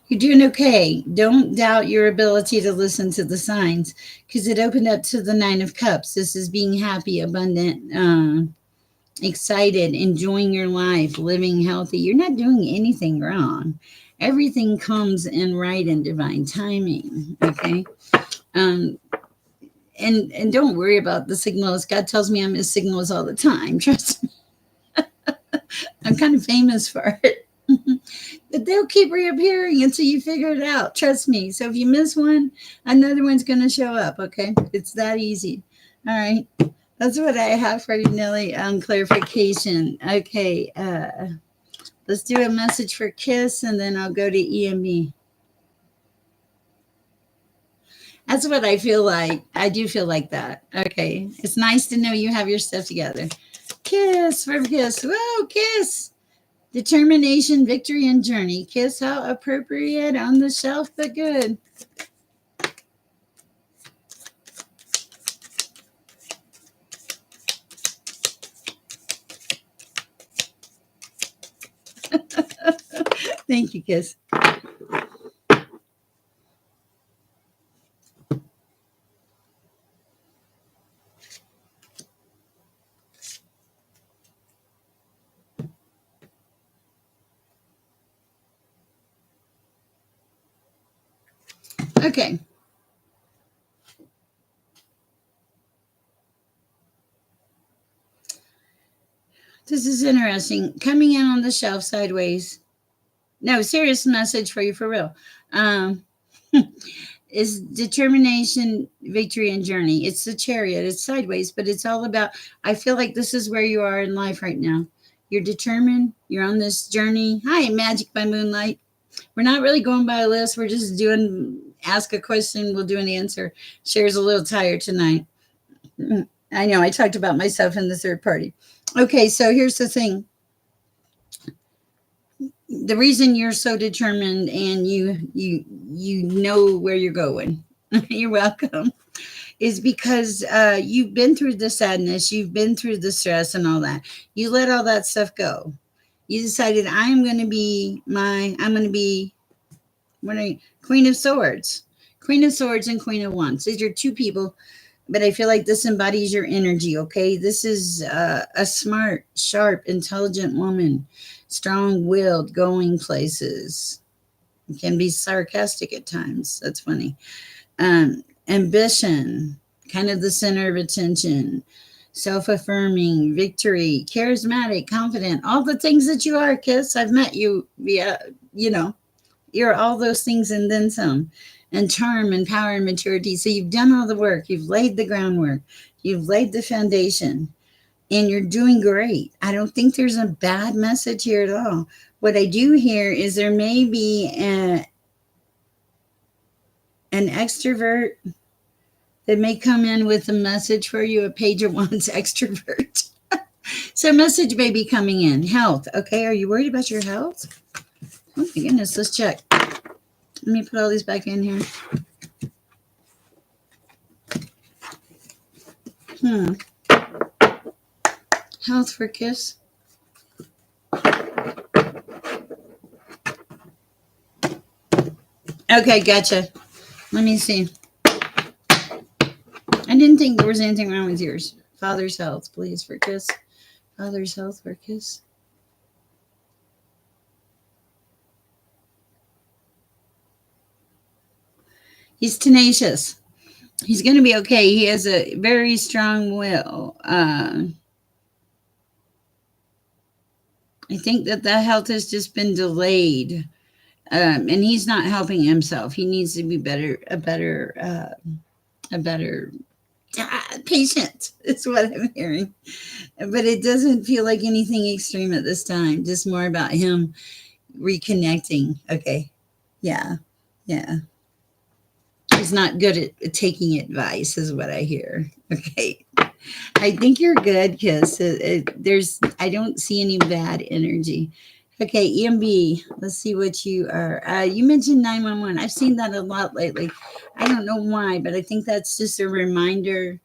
You're doing okay. Don't doubt your ability to listen to the signs, because it opened up to the Nine of Cups. This is being happy, abundant, excited, enjoying your life, living healthy. You're not doing anything wrong. Everything comes in right and divine timing. Okay. And don't worry about the signals. God tells me I miss signals all the time. Trust me. I'm kind of famous for it. But they'll keep reappearing until you figure it out. Trust me. So if you miss one, another one's going to show up. Okay. It's that easy. All right. That's what I have for you, Nellie, on clarification. Okay. Let's do a message for KISS, and then I'll go to EME. That's what I feel like. I do feel like that. Okay. It's nice to know you have your stuff together. Kiss for kiss. Whoa, kiss. Determination, victory, and journey. Kiss, how appropriate on the shelf, but good. Thank you, kiss. Okay. This is interesting. Coming in on the shelf sideways. No, serious message for you for real. Um, is determination, victory, and journey. It's the chariot. It's sideways, but it's all about. I feel like this is where you are in life right now. You're determined. You're on this journey. Hi, Magic by Moonlight. We're not really going by a list. We're just doing. Ask a question. We'll do an answer. Sher's a little tired tonight. I know. I talked about myself in the third party. Okay, so here's the thing. The reason you're so determined and you know where you're going. You're welcome. Is because you've been through the sadness, you've been through the stress and all that. You let all that stuff go. You decided I'm going to be what are you, Queen of Swords. Queen of Swords and Queen of Wands. These are two people, but I feel like this embodies your energy, okay? This is a smart, sharp, intelligent woman, strong-willed, going places. Can be sarcastic at times. That's funny. Ambition, kind of the center of attention, self-affirming, victory, charismatic, confident, all the things that you are, Kiss. I've met you via, you know, you're all those things and then some. And charm and power and maturity. So you've done all the work. You've laid the groundwork. You've laid the foundation. And you're doing great. I don't think there's a bad message here at all. What I do hear is there may be an extrovert that may come in with a message for you, a page of wands extrovert. So a message may be coming in. Health. Okay, are you worried about your health? Oh my goodness, let's check. Let me put all these back in here. Health for Kiss. Okay, gotcha. Let me see. I didn't think there was anything wrong with yours. Father's health, please, for Kiss. Father's health for Kiss. He's tenacious. He's going to be okay. He has a very strong will. I think that the health has just been delayed, and he's not helping himself. He needs to be a better patient. Is what I'm hearing, but it doesn't feel like anything extreme at this time. Just more about him reconnecting. Okay, yeah, yeah. He's not good at taking advice, is what I hear. Okay. I think you're good because I don't see any bad energy. Okay, EMB, let's see what you are. You mentioned 911. I've seen that a lot lately. I don't know why, but I think that's just a reminder.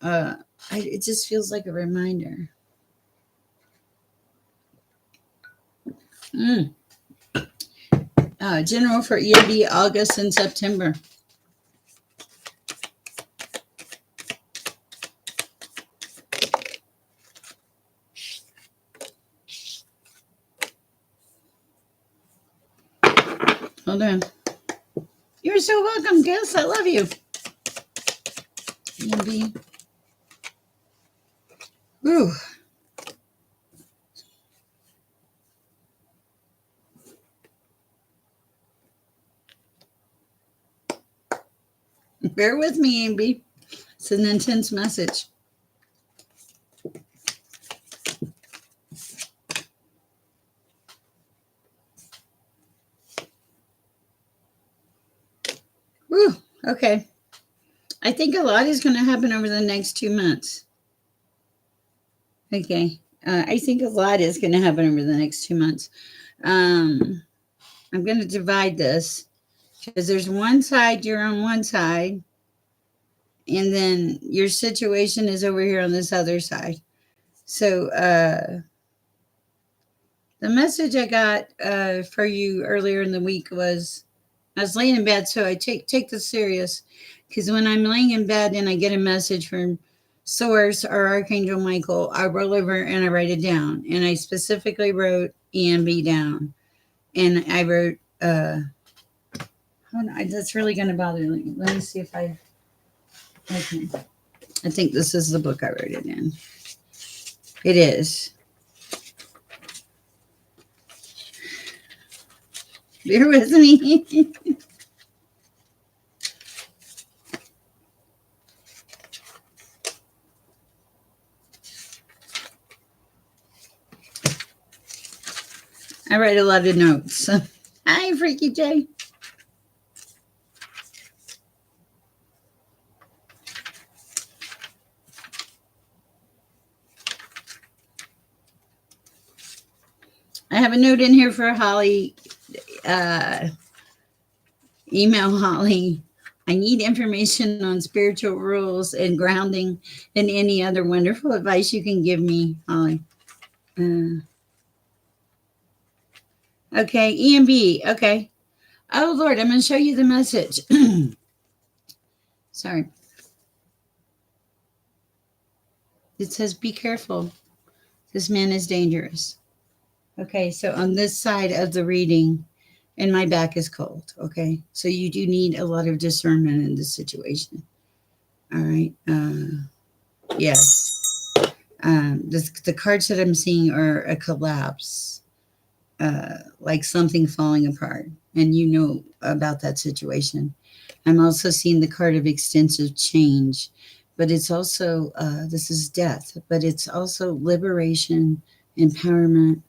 Uh, it just feels like a reminder. Mm. General for EMB, August and September. Hold on. You're so welcome, Gus. I love you. EMB. Ooh. Bear with me, EMB. It's an intense message. Woo. Okay. I think a lot is going to happen over the next 2 months. Okay. I think a lot is going to happen over the next 2 months. Um, I'm going to divide this because there's one side, you're on one side, and then your situation is over here on this other side. So, the message I got for you earlier in the week was I was laying in bed, so I take this serious because when I'm laying in bed and I get a message from Source or Archangel Michael, I roll over and I write it down. And I specifically wrote EMB down, and I wrote. Hold on, that's really going to bother me. Let me see if I can. I think this is the book I wrote it in. It is. Bear with me. I write a lot of notes. Hi, Freaky J. I have a note in here for Holly. Uh, Email Holly. I need information on spiritual rules and grounding and any other wonderful advice you can give me, Holly. Uh, okay, EMB. Okay. Oh, Lord, I'm going to show you the message. Sorry. It says, be careful. This man is dangerous. Okay, so on this side of the reading, and my back is cold. Okay, so you do need a lot of discernment in this situation. All right. Yes. The cards that I'm seeing are a collapse, like something falling apart, and you know about that situation. I'm also seeing the card of extensive change, but it's also this is death, but it's also liberation, empowerment,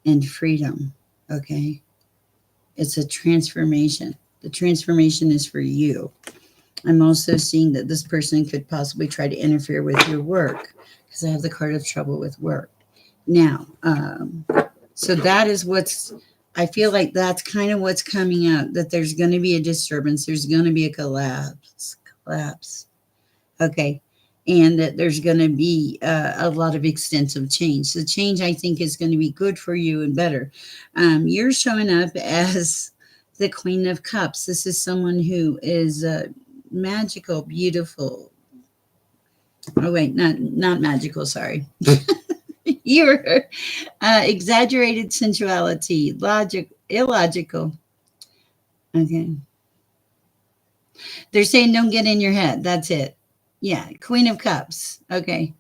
and freedom. Okay, it's a transformation. The transformation is for you. I'm also seeing that this person could possibly try to interfere with your work because I have the card of trouble with work. Now, so that is what's, I feel like that's kind of what's coming out, that there's going to be a disturbance. There's going to be a collapse. Okay. And that there's going to be a lot of extensive change. The change, I think, is going to be good for you and better. You're showing up as the Queen of Cups. This is someone who is magical, beautiful. Oh, wait, not magical. Sorry. You're exaggerated sensuality, illogical. Okay. They're saying don't get in your head. That's it. Yeah. Queen of Cups. Okay.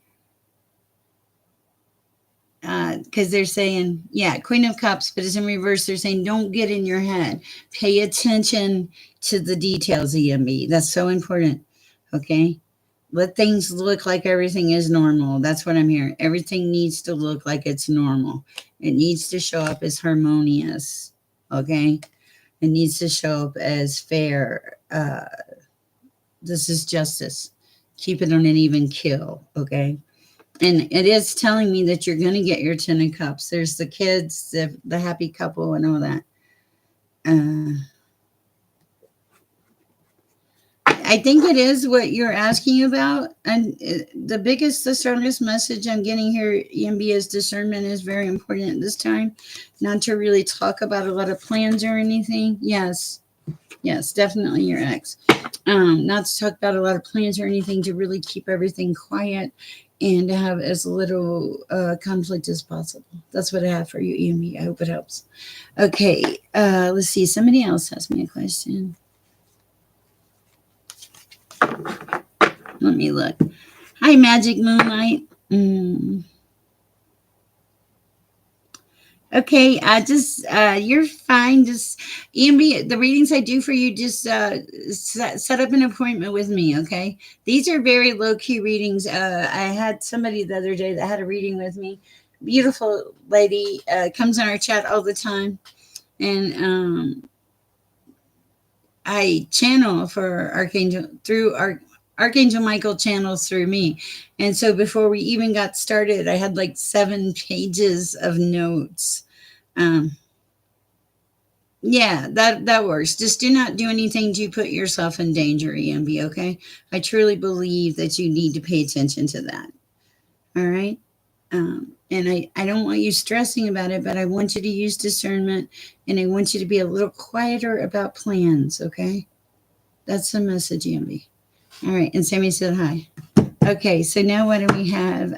Because they're saying, yeah, Queen of Cups, but it's in reverse. They're saying don't get in your head. Pay attention to the details, EMB. That's so important. Okay. Let things look like everything is normal. That's what I'm hearing. Everything needs to look like it's normal. It needs to show up as harmonious. Okay. It needs to show up as fair. This is justice. Keep it on an even kill. Okay. And it is telling me that you're going to get your 10 of cups. There's the kids, the happy couple, and all that. I think it is what you're asking about. And the strongest message I'm getting here, EMB, is discernment is very important at this time. Not to really talk about a lot of plans or anything. Yes, definitely your ex. Not to talk about a lot of plans or anything, to really keep everything quiet and to have as little conflict as possible. That's what I have for you, EMB. I hope it helps. Okay, let's see. Somebody else asked me a question. Let me look. Hi, Magic Moonlight. Okay, just you're fine. Just EMB, the readings I do for you, just set up an appointment with me. Okay, these are very low key readings. I had somebody the other day that had a reading with me. Beautiful lady, comes in our chat all the time, and I channel for Archangel through Archangel Michael channels through me. And so before we even got started, I had like 7 pages of notes. Um, yeah, that works. Just do not do anything to put yourself in danger, EMB, okay? I truly believe that you need to pay attention to that. All right? And I don't want you stressing about it, but I want you to use discernment and I want you to be a little quieter about plans, okay? That's the message, EMB. All right, and Sammy said hi. Okay, so now what do we have?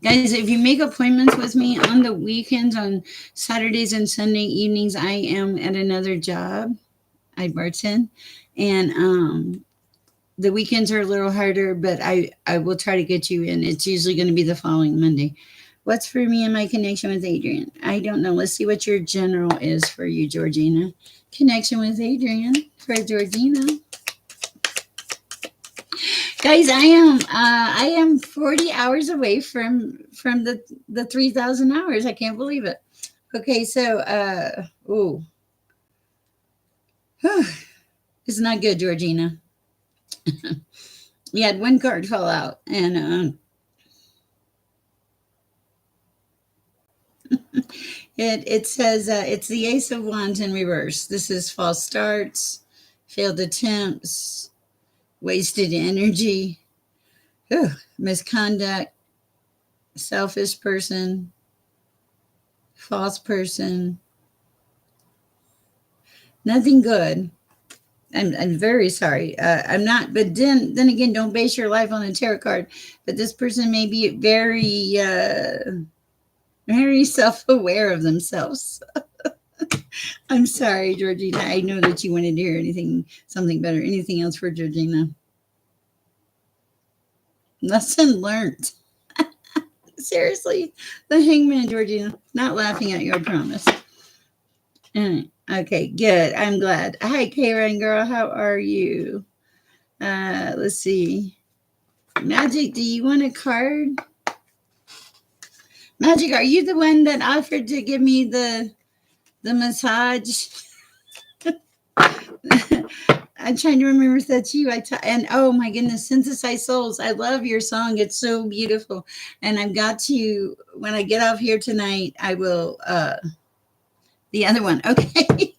Guys, if you make appointments with me on the weekends, on Saturdays and Sunday evenings, I am at another job. I bartend. And the weekends are a little harder, but I will try to get you in. It's usually going to be the following Monday. What's for me and my connection with Adrian? I don't know. Let's see what your general is for you, Georgina. Connection with Adrian for Georgina. Guys, I am 40 hours away from the 3,000 hours. I can't believe it. Okay, so it's not good, Georgina. We had one card fall out, and it says it's the Ace of Wands in reverse. This is false starts, failed attempts, wasted energy, misconduct, selfish person, false person, nothing good. I'm very sorry. I'm not, but then again, don't base your life on a tarot card. But this person may be very self-aware of themselves. I'm sorry, Georgina. I know that you wanted to hear something better. Anything else for Georgina? Lesson learned. Seriously, the Hangman, Georgina. Not laughing at you, I promise. Okay, good. I'm glad. Hi, Karen girl. How are you? Let's see. Magic, do you want a card? Magic, are you the one that offered to give me the massage? I'm trying to remember if that's you. And oh my goodness, Synthesize Souls. I love your song. It's so beautiful. And I've got to, when I get off here tonight, I will the other one. Okay.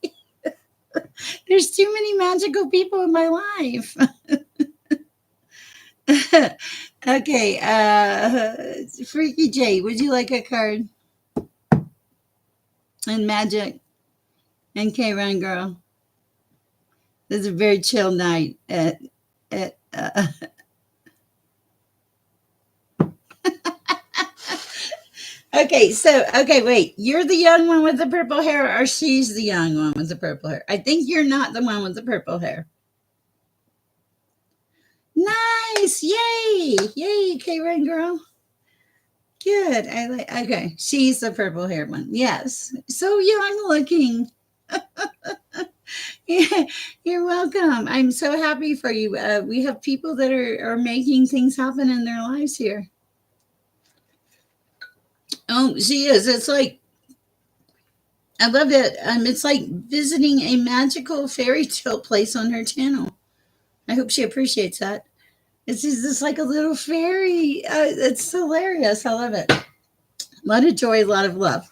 There's too many magical people in my life. Okay, Freaky J, would you like a card? And Magic and K Run Girl. This is a very chill night at okay, wait. You're the young one with the purple hair, or she's the young one with the purple hair? I think you're not the one with the purple hair. Nice! Yay! Yay, K Run Girl. Good. I like. Okay, she's the purple haired one. Yes, so young looking. Yeah, you're welcome. I'm so happy for you. We have people that are making things happen in their lives here. Oh, she is. It's like I love it. It's like visiting a magical fairy tale place on her channel. I hope she appreciates that. It's just like a little fairy. It's hilarious. I love it. A lot of joy, a lot of love.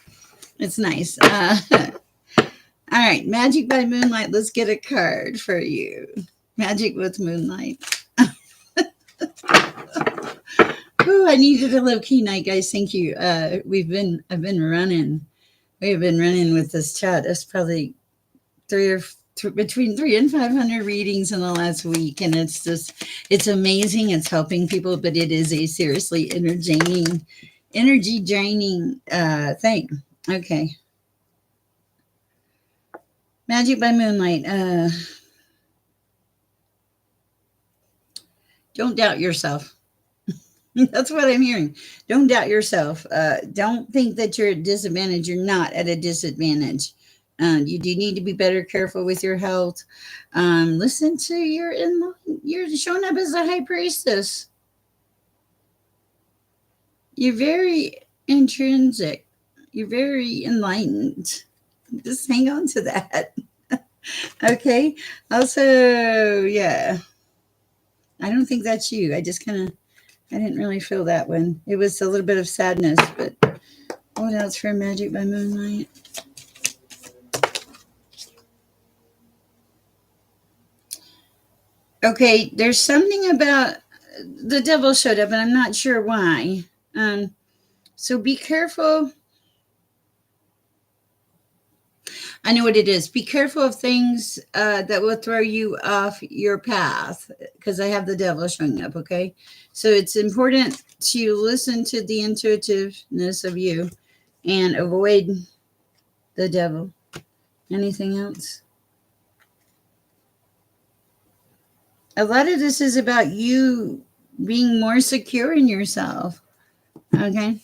It's nice. All right, Magic by Moonlight. Let's get a card for you. Magic with Moonlight. Ooh, I needed a low key night, guys. Thank you. I've been running. We have been running with this chat. It's probably between 300 and 500 readings in the last week, and it's amazing. It's helping people, but it is a seriously energy draining thing. Okay. Magic by Moonlight. Don't doubt yourself. That's what I'm hearing. Don't doubt yourself. Don't think that you're at a disadvantage. You're not at a disadvantage. You do need to be better careful with your health. Listen to you're showing up as a high priestess. You're very intrinsic. You're very enlightened. Just hang on to that. Okay. Also, yeah, I don't think that's you. I just kind of, I didn't really feel that one. It was a little bit of sadness, but what else for Magic by Moonlight? Okay, there's something about the devil showed up, and I'm not sure why. Um, so be careful. I know what it is. Be careful of things that will throw you off your path because I have the devil showing up. Okay. So it's important to listen to the intuitiveness of you and avoid the devil. Anything else? A lot of this is about you being more secure in yourself. Okay.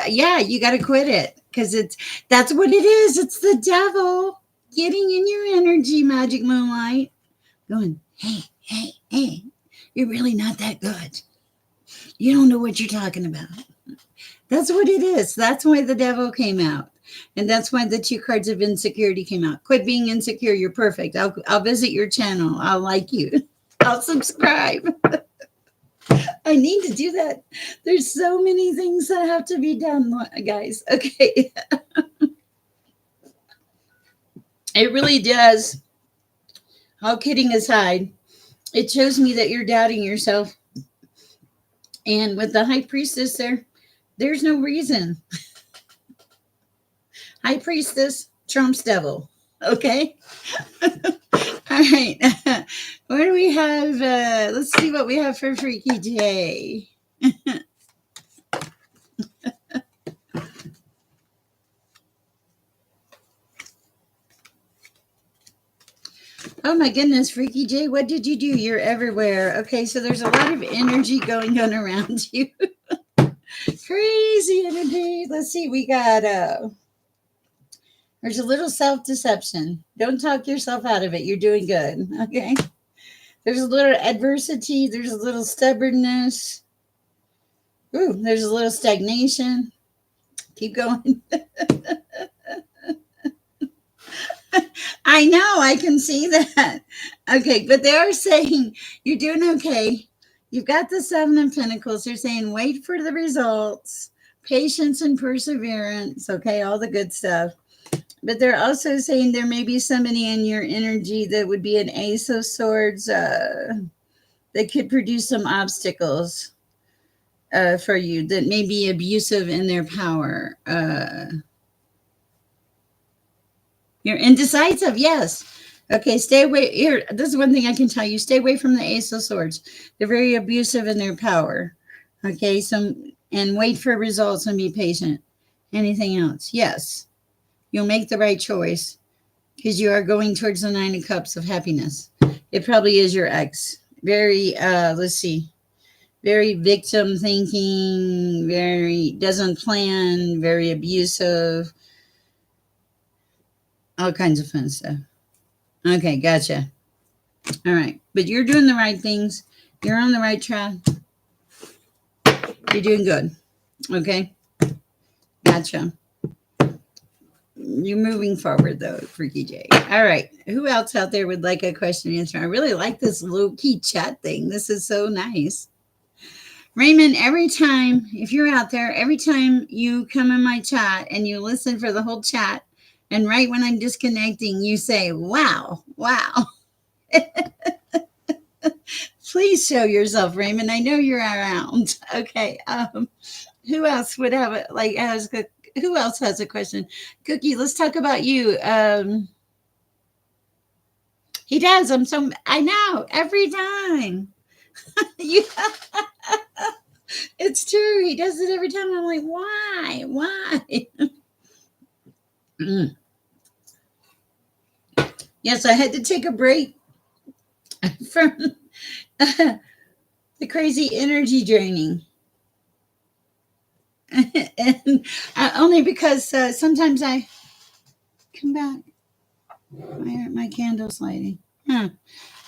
Yeah, you got to quit it because that's what it is. It's the devil getting in your energy, Magic Moonlight, going, hey, hey, hey, you're really not that good. You don't know what you're talking about. That's what it is. That's why the devil came out. And that's why the two cards of insecurity came out. Quit being insecure. You're perfect. I'll visit your channel. I'll like you. I'll subscribe. I need to do that. There's so many things that have to be done, guys. Okay. It really does. All kidding aside, it shows me that you're doubting yourself. And with the high priestess there, there's no reason. High priestess trumps devil. Okay. All right. What do we have? Let's see what we have for Freaky Day. Oh my goodness, Freaky J, what did you do? You're everywhere. Okay, so there's a lot of energy going on around you. Crazy energy. Let's see, we got there's a little self-deception. Don't talk yourself out of it. You're doing good. Okay. There's a little adversity, there's a little stubbornness. Ooh, there's a little stagnation. Keep going. I know, I can see that. Okay, but they are saying you're doing okay. You've got the Seven of Pentacles. They're saying wait for the results, patience and perseverance. Okay, all the good stuff. But they're also saying there may be somebody in your energy that would be an Ace of Swords that could produce some obstacles for you that may be abusive in their power. You're indecisive, yes. Okay, stay away. Here, this is one thing I can tell you: stay away from the Ace of Swords. They're very abusive in their power. Okay, so and wait for results and be patient. Anything else? Yes, you'll make the right choice because you are going towards the Nine of Cups of happiness. It probably is your ex. Very, let's see, very victim thinking, very doesn't plan, very abusive, all kinds of fun stuff. Okay, gotcha. All right. But you're doing the right things. You're on the right track. You're doing good. Okay. Gotcha. You're moving forward though, Freaky J. All right. Who else out there would like a question and answer? I really like this low key chat thing. This is so nice. Raymond, every time, if you're out there, every time you come in my chat and you listen for the whole chat, and right when I'm disconnecting, you say, wow, wow. Please show yourself, Raymond. I know you're around. Okay. Who else would have it? Like, who else has a question? Cookie, let's talk about you. He does. I know every time. you, it's true. He does it every time. I'm like, why? Why? Yes, I had to take a break from the crazy energy draining. And only because sometimes I come back. Why aren't my candles lighting? Huh.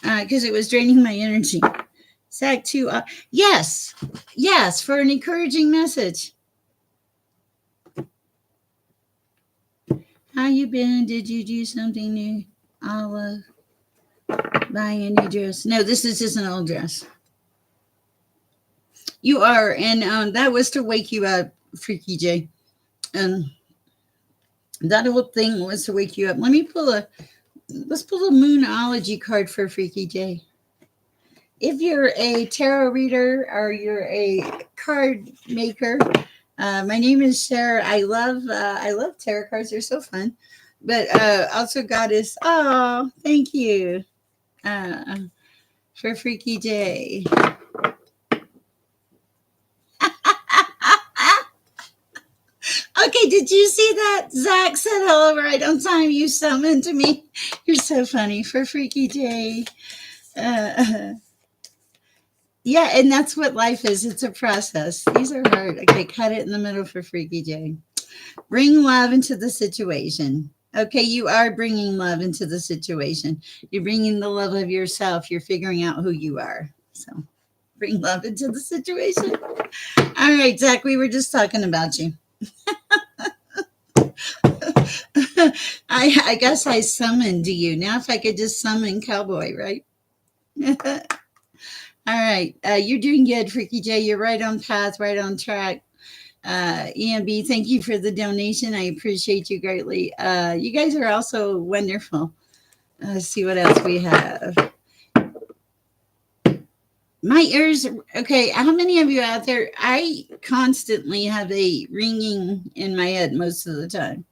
Because it was draining my energy. Sag 2. Yes. Yes, for an encouraging message. How you been? Did you do something new? I'll buy a new dress. No, this is just an old dress. You are, and that was to wake you up, Freaky J. And that whole thing was to wake you up. Let's pull a Moonology card for Freaky J. If you're a tarot reader or you're a card maker, my name is Sher. I love tarot cards. They're so fun. But also goddess. Oh, thank you uh, for Freaky J. Okay, did you see that? Zach said hello right on time. You summoned to me. You're so funny for Freaky J. Uh, yeah, and that's what life is. It's a process. These are hard. Okay, cut it in the middle for Freaky J. Bring love into the situation. Okay, you are bringing love into the situation. You're bringing the love of yourself. You're figuring out who you are. So bring love into the situation. All right, Zach, we were just talking about you. I guess I summoned you. Now, if I could just summon Cowboy, right? All right. You're doing good, Freaky J. You're right on path, right on track. EMB, thank you for the donation. I appreciate you greatly. You guys are also wonderful. Let's see what else we have. My ears, okay, how many of you out there? I constantly have a ringing in my head most of the time.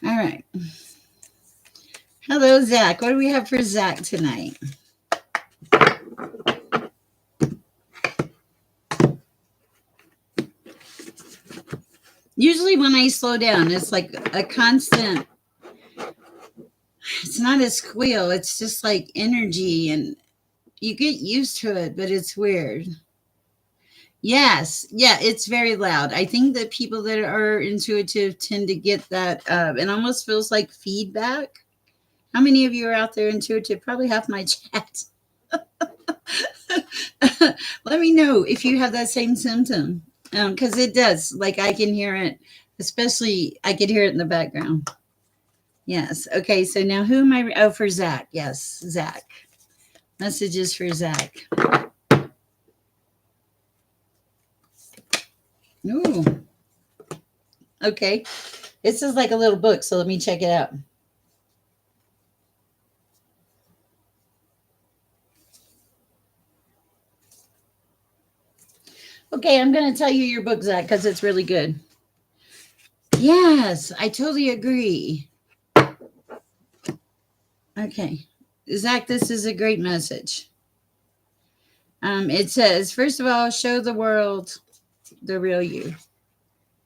All right. Hello, Zach. What do we have for Zach tonight? Usually when I slow down, it's like a constant, it's not a squeal. It's just like energy and you get used to it, but it's weird. Yes. Yeah, it's very loud. I think that people that are intuitive tend to get that. It almost feels like feedback. How many of you are out there intuitive? Probably half my chat. Let me know if you have that same symptom. Because it does. Like I can hear it, especially I could hear it in the background. Yes. Okay. So now who am I? Oh, for Zach. Yes, Zach. Messages for Zach. Ooh. Okay. This is like a little book, so let me check it out. Okay, I'm going to tell you your book, Zach, because it's really good. Yes, I totally agree. Okay. Zach, this is a great message. It says, first of all, show the world the real you.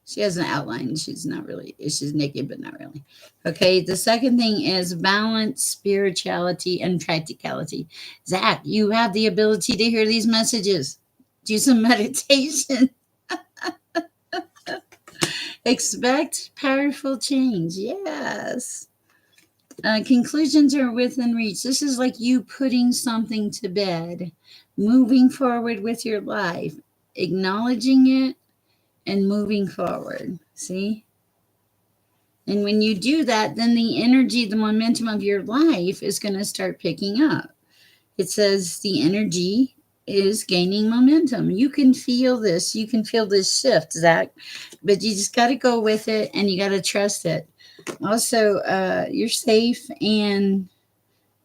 She has an outline. She's not really, she's naked, but not really. Okay. The second thing is balance, spirituality, and practicality. Zach, you have the ability to hear these messages. Do some meditation. Expect powerful change. Yes. Conclusions are within reach. This is like you putting something to bed, moving forward with your life, acknowledging it, and moving forward. See? And when you do that, then the energy, the momentum of your life is going to start picking up. It says the energy is gaining momentum. You can feel this. You can feel this shift, Zach, but you just got to go with it and you got to trust it. Also, you're safe and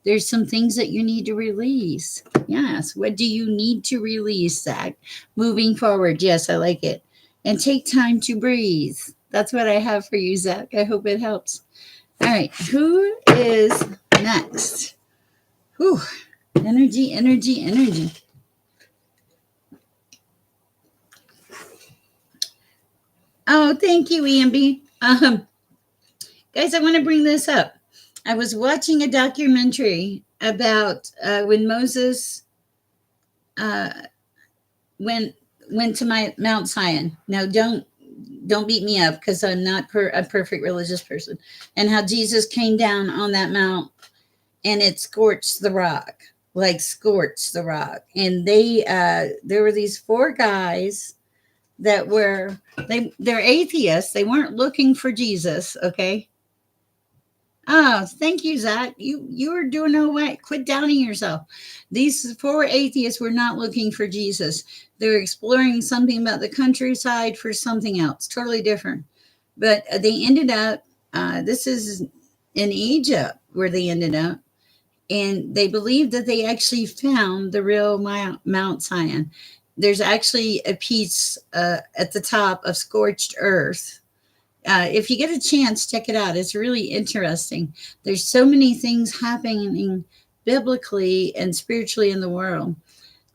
there's some things that you need to release. Yes. What do you need to release, Zach? Moving forward. Yes, I like it. And take time to breathe. That's what I have for you, Zach. I hope it helps. All right. Who is next? Whew. Energy, energy, energy. Oh, thank you, EMB. Guys, I want to bring this up. I was watching a documentary about when Moses uh, went to my Mount Zion. Now, don't beat me up because I'm not a perfect religious person. And how Jesus came down on that mount and it scorched the rock, like scorched the rock. And they there were these four guys that were they're atheists. They weren't looking for Jesus. Okay. Oh, thank you, Zach. You were doing all right. Quit doubting yourself. These four atheists were not looking for Jesus. They were exploring something about the countryside for something else, totally different. But they ended up. This is in Egypt where they ended up, and they believe that they actually found the real Mount Zion. There's actually a piece at the top of scorched earth. If you get a chance, check it out. It's really interesting. There's so many things happening biblically and spiritually in the world.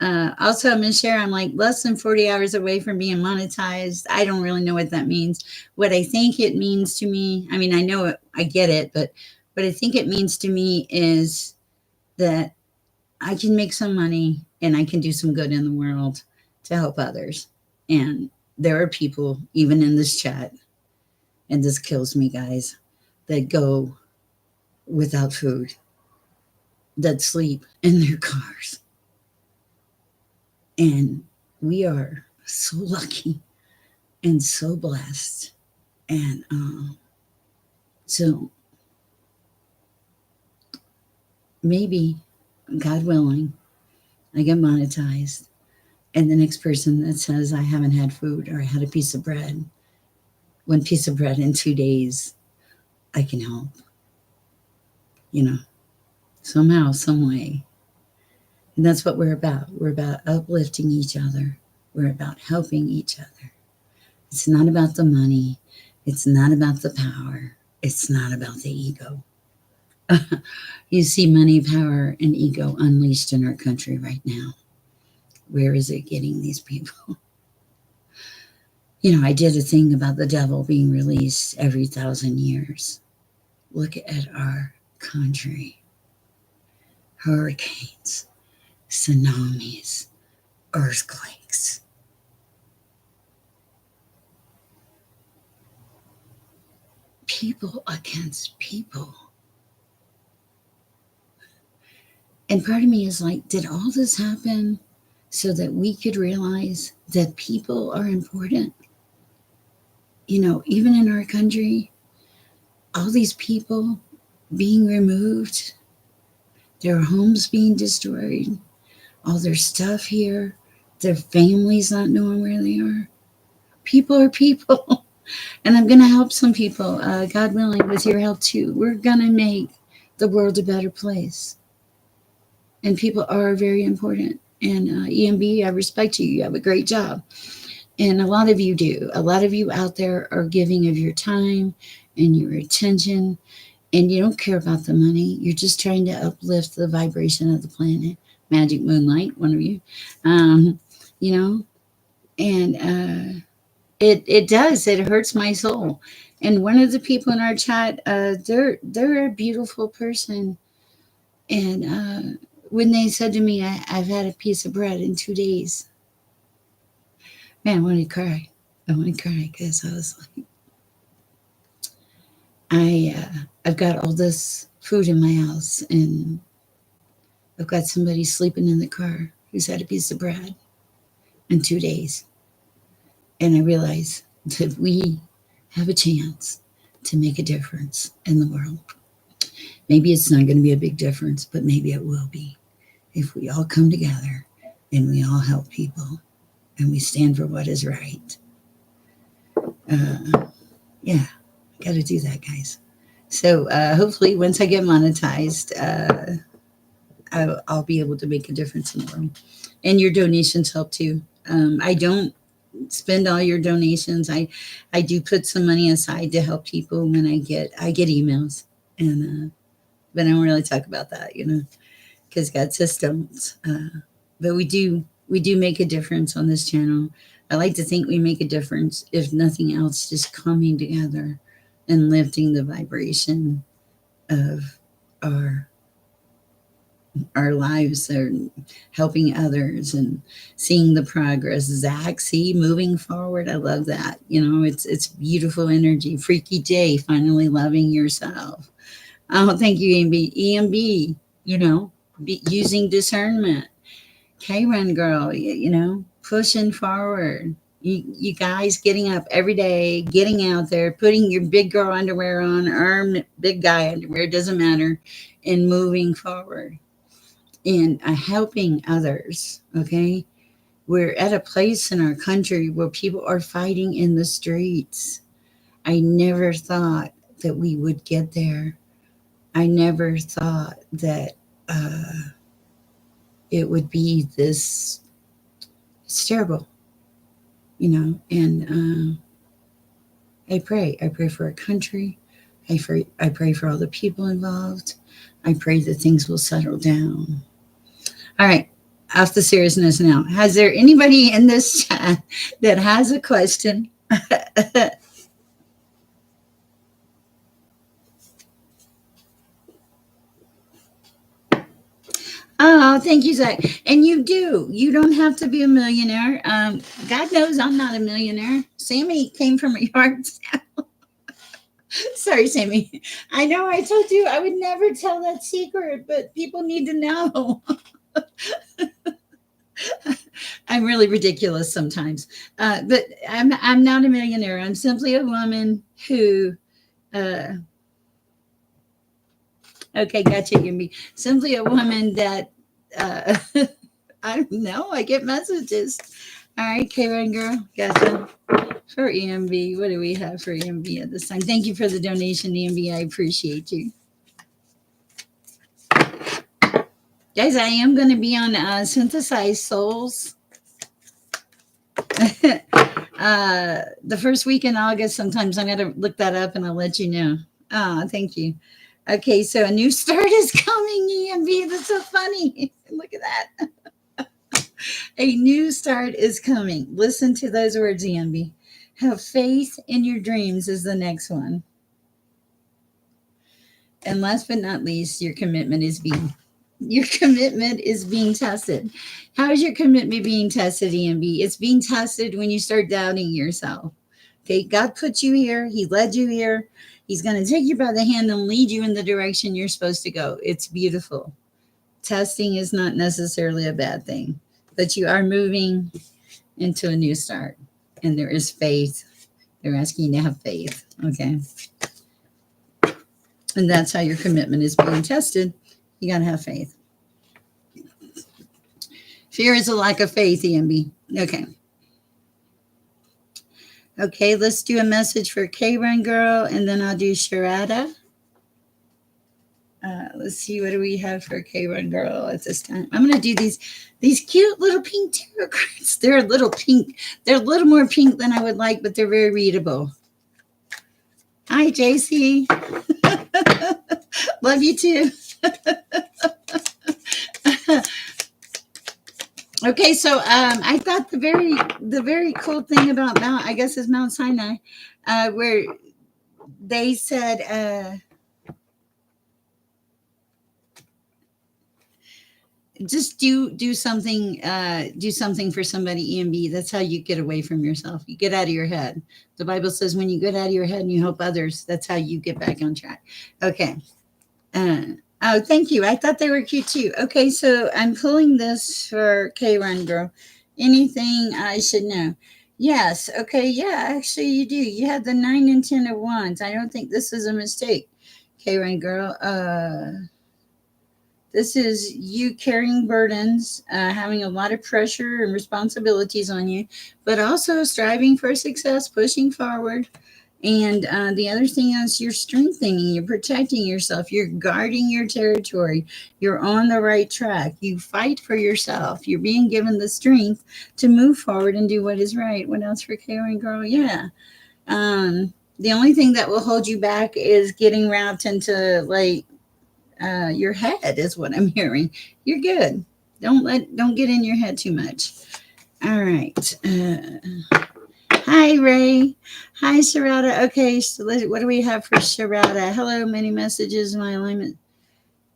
Also, I'm going to share, I'm like less than 40 hours away from being monetized. I don't really know what that means. What I think it means to me, I mean, I know it, I get it, but what I think it means to me is that I can make some money and I can do some good in the world to help others. And there are people, even in this chat, and this kills me, guys, that go without food, that sleep in their cars. And we are so lucky and so blessed. And so maybe, God willing, I get monetized. And the next person that says, I haven't had food or I had a piece of bread, one piece of bread in 2 days, I can help, somehow, some way. And that's what we're about. We're about uplifting each other. We're about helping each other. It's not about the money. It's not about the power. It's not about the ego. You see money, power, and ego unleashed in our country right now. Where is it getting these people? I did a thing about the devil being released every 1,000 years. Look at our country. Hurricanes, tsunamis, earthquakes. People against people. And part of me is like, did all this happen so that we could realize that people are important? Even in our country, all these people being removed, their homes being destroyed, all their stuff here, their families not knowing where they are. People are people. And I'm going to help some people, God willing, with your help too. We're going to make the world a better place. And people are very important. And EMB, I respect you. You have a great job. And a lot of you do. A lot of you out there are giving of your time and your attention. And you don't care about the money. You're just trying to uplift the vibration of the planet. Magic Moonlight, one of you. And it does. It hurts my soul. And one of the people in our chat, they're a beautiful person. And when they said to me, I've had a piece of bread in 2 days, man, I want to cry. I want to cry because I was like, I've got all this food in my house, and I've got somebody sleeping in the car who's had a piece of bread in 2 days. And I realize that we have a chance to make a difference in the world. Maybe it's not going to be a big difference, but maybe it will be if we all come together and we all help people and we stand for what is right. Yeah, I got to do that, guys. So hopefully once I get monetized, I'll be able to make a difference in the world. And your donations help too. I don't spend all your donations. I do put some money aside to help people when I get emails, and but I don't really talk about that, because God says don't. But we do make a difference on this channel. I like to think we make a difference, if nothing else, just coming together and lifting the vibration of our lives, or helping others and seeing the progress. Zach, see, moving forward. I love that. It's beautiful energy. Freaky J, finally loving yourself. Oh, thank you, EMB. Using discernment. K-Run girl, pushing forward. You guys getting up every day, getting out there, putting your big girl underwear on, or big guy underwear, doesn't matter, and moving forward and helping others. Okay. We're at a place in our country where people are fighting in the streets. I never thought that we would get there. I never thought that it would be this. It's terrible, and I pray. I pray for our country. I pray for all the people involved. I pray that things will settle down. All right, off the seriousness now. Has there anybody in this chat that has a question? Oh, thank you, Zach. And you do. You don't have to be a millionaire. God knows I'm not a millionaire. Sammy came from a yard sale. Sorry, Sammy. I know I told you I would never tell that secret, but people need to know. I'm really ridiculous sometimes. But I'm not a millionaire. I'm simply a woman who okay, gotcha, Yumi. Simply a woman that uh, I don't know. I get messages. All right, K1 girl, gotcha. For EMB, what do we have for EMB at this time? Thank you for the donation, EMB. I appreciate you. Guys, I am going to be on Synthesized Souls the first week in August. Sometimes I'm going to look that up and I'll let you know. Thank you. Okay, so a new start is coming, EMB. That's so funny. Look at that. A new start is coming. Listen to those words, EMB. Have faith in your dreams is the next one. And last but not least, your commitment is being tested. How is your commitment being tested, EMB? It's being tested when you start doubting yourself. Okay, God put you here. He led you here. He's going to take you by the hand and lead you in the direction you're supposed to go. It's beautiful. Testing is not necessarily a bad thing, but you are moving into a new start. And there is faith. They're asking you to have faith. Okay. And that's how your commitment is being tested. You got to have faith. Fear is a lack of faith, EMB. Okay. Okay, let's do a message for K-Run Girl, and then I'll do Sharada. Let's see, what do we have for K-Run Girl at this time? I'm going to do these cute little pink tarot cards. They're a little pink. They're a little more pink than I would like, but they're very readable. Hi, JC. Love you too. Okay, so I thought the very cool thing about Mount Sinai, where they said just do something for somebody, EMB. That's how you get away from yourself. You get out of your head. The Bible says when you get out of your head and you help others, that's how you get back on track. Okay. Oh, thank you. I thought they were cute too. Okay, so I'm pulling this for K-Run Girl. Anything I should know? Yes. Okay. Yeah, actually you do. You had the 9 and 10 of wands. I don't think this is a mistake, K-Run Girl. This is you carrying burdens, having a lot of pressure and responsibilities on you, but also striving for success, pushing forward. And the other thing is you're strengthening, you're protecting yourself, you're guarding your territory, you're on the right track, you fight for yourself, you're being given the strength to move forward and do what is right. What else for Karen Girl? Yeah. The only thing that will hold you back is getting wrapped into your head is what I'm hearing. You're good. Don't get in your head too much. All right. Hi, Ray. Hi, Sharada. Okay, so what do we have for Sharada? Hello, many messages. My alignment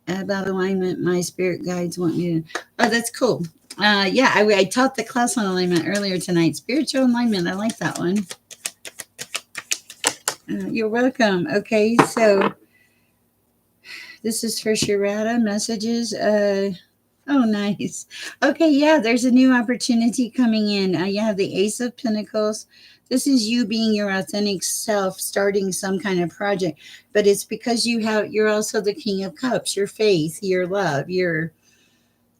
about alignment. My spirit guides want me to. Oh, that's cool. Yeah, I taught the class on alignment earlier tonight. Spiritual alignment. I like that one. You're welcome. Okay, so this is for Sharada messages. Oh, Oh, nice. Okay, yeah, there's a new opportunity coming in. You have the Ace of Pentacles. This is you being your authentic self, starting some kind of project, but it's because you're also the King of Cups, your faith, your love, your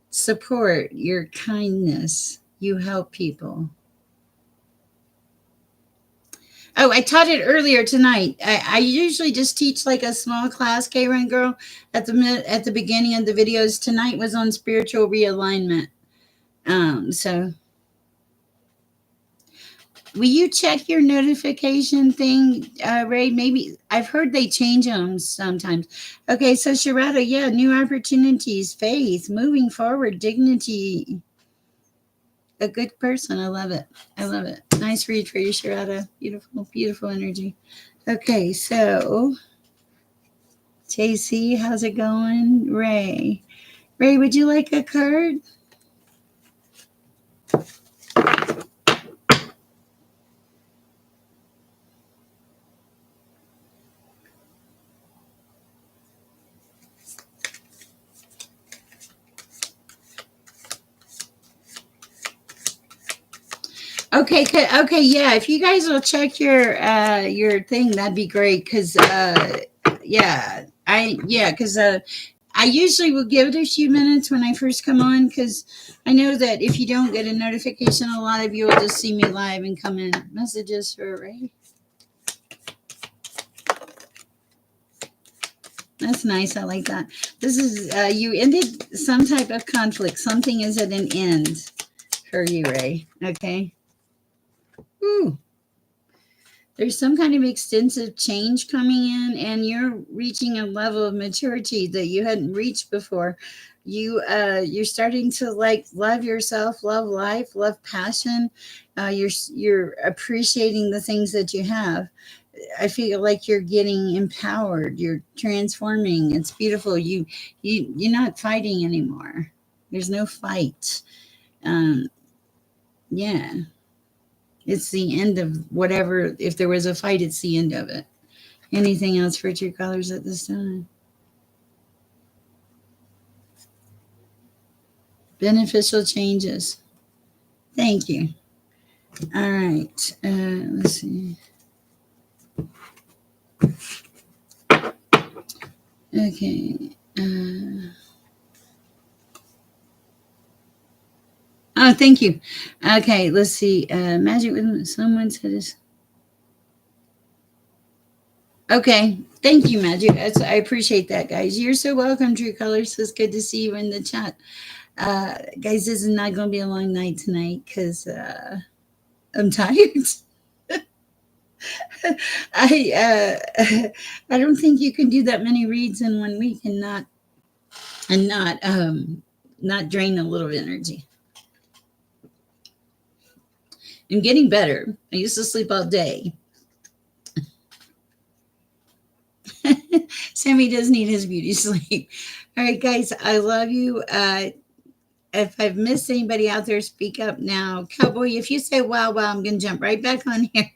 support, your kindness. You help people. Oh, I taught it earlier tonight. I usually just teach like a small class, K-Run girl, at the beginning of the videos. Tonight was on spiritual realignment. So will you check your notification thing, Ray? Maybe I've heard they change them sometimes. Okay, so Sharada, yeah, new opportunities, faith, moving forward, dignity, a good person. I love it. I love it. Nice read for you, Sharada. Beautiful, beautiful energy. Okay, so JC, how's it going? Ray, would you like a card? Okay, okay, yeah. If you guys will check your thing, that'd be great. Cause yeah, cause I usually will give it a few minutes when I first come on, because I know that if you don't get a notification, a lot of you will just see me live and come in messages for Ray. That's nice. I like that. This is you ended some type of conflict. Something is at an end for you, Ray. Okay. Ooh. There's some kind of extensive change coming in, and you're reaching a level of maturity that you hadn't reached before. You're starting to like love yourself, love life, love passion. You're appreciating the things that you have. I feel like you're getting empowered, you're transforming. It's beautiful. You're not fighting anymore. There's no fight. um yeah, it's the end of whatever. If there was a fight, it's the end of it. Anything else for true colors at this time? Beneficial changes. Thank you. All right. Let's see. Okay. Oh, thank you. Okay, let's see. Magic with someone said this. Okay. Thank you, Magic. I appreciate that, guys. You're so welcome, True Colors. It's good to see you in the chat. Guys, this is not going to be a long night tonight because I'm tired. I don't think you can do that many reads in 1 week and not drain a little energy. I'm getting better. I used to sleep all day. Sammy does need his beauty sleep. All right, guys, I love you. If I've missed anybody out there, speak up now. Cowboy, if you say wow, wow, I'm going to jump right back on here.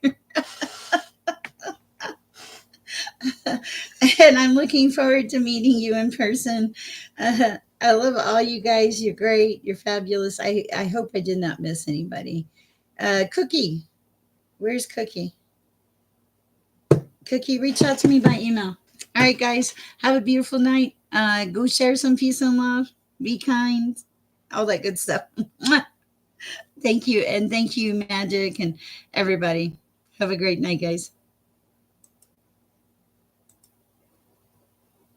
And I'm looking forward to meeting you in person. I love all you guys. You're great. You're fabulous. I hope I did not miss anybody. Cookie, where's Cookie? Cookie, reach out to me by email. All right, guys, have a beautiful night. Go share some peace and love. Be kind. All that good stuff. Thank you. And thank you, Magic, and everybody. Have a great night, guys.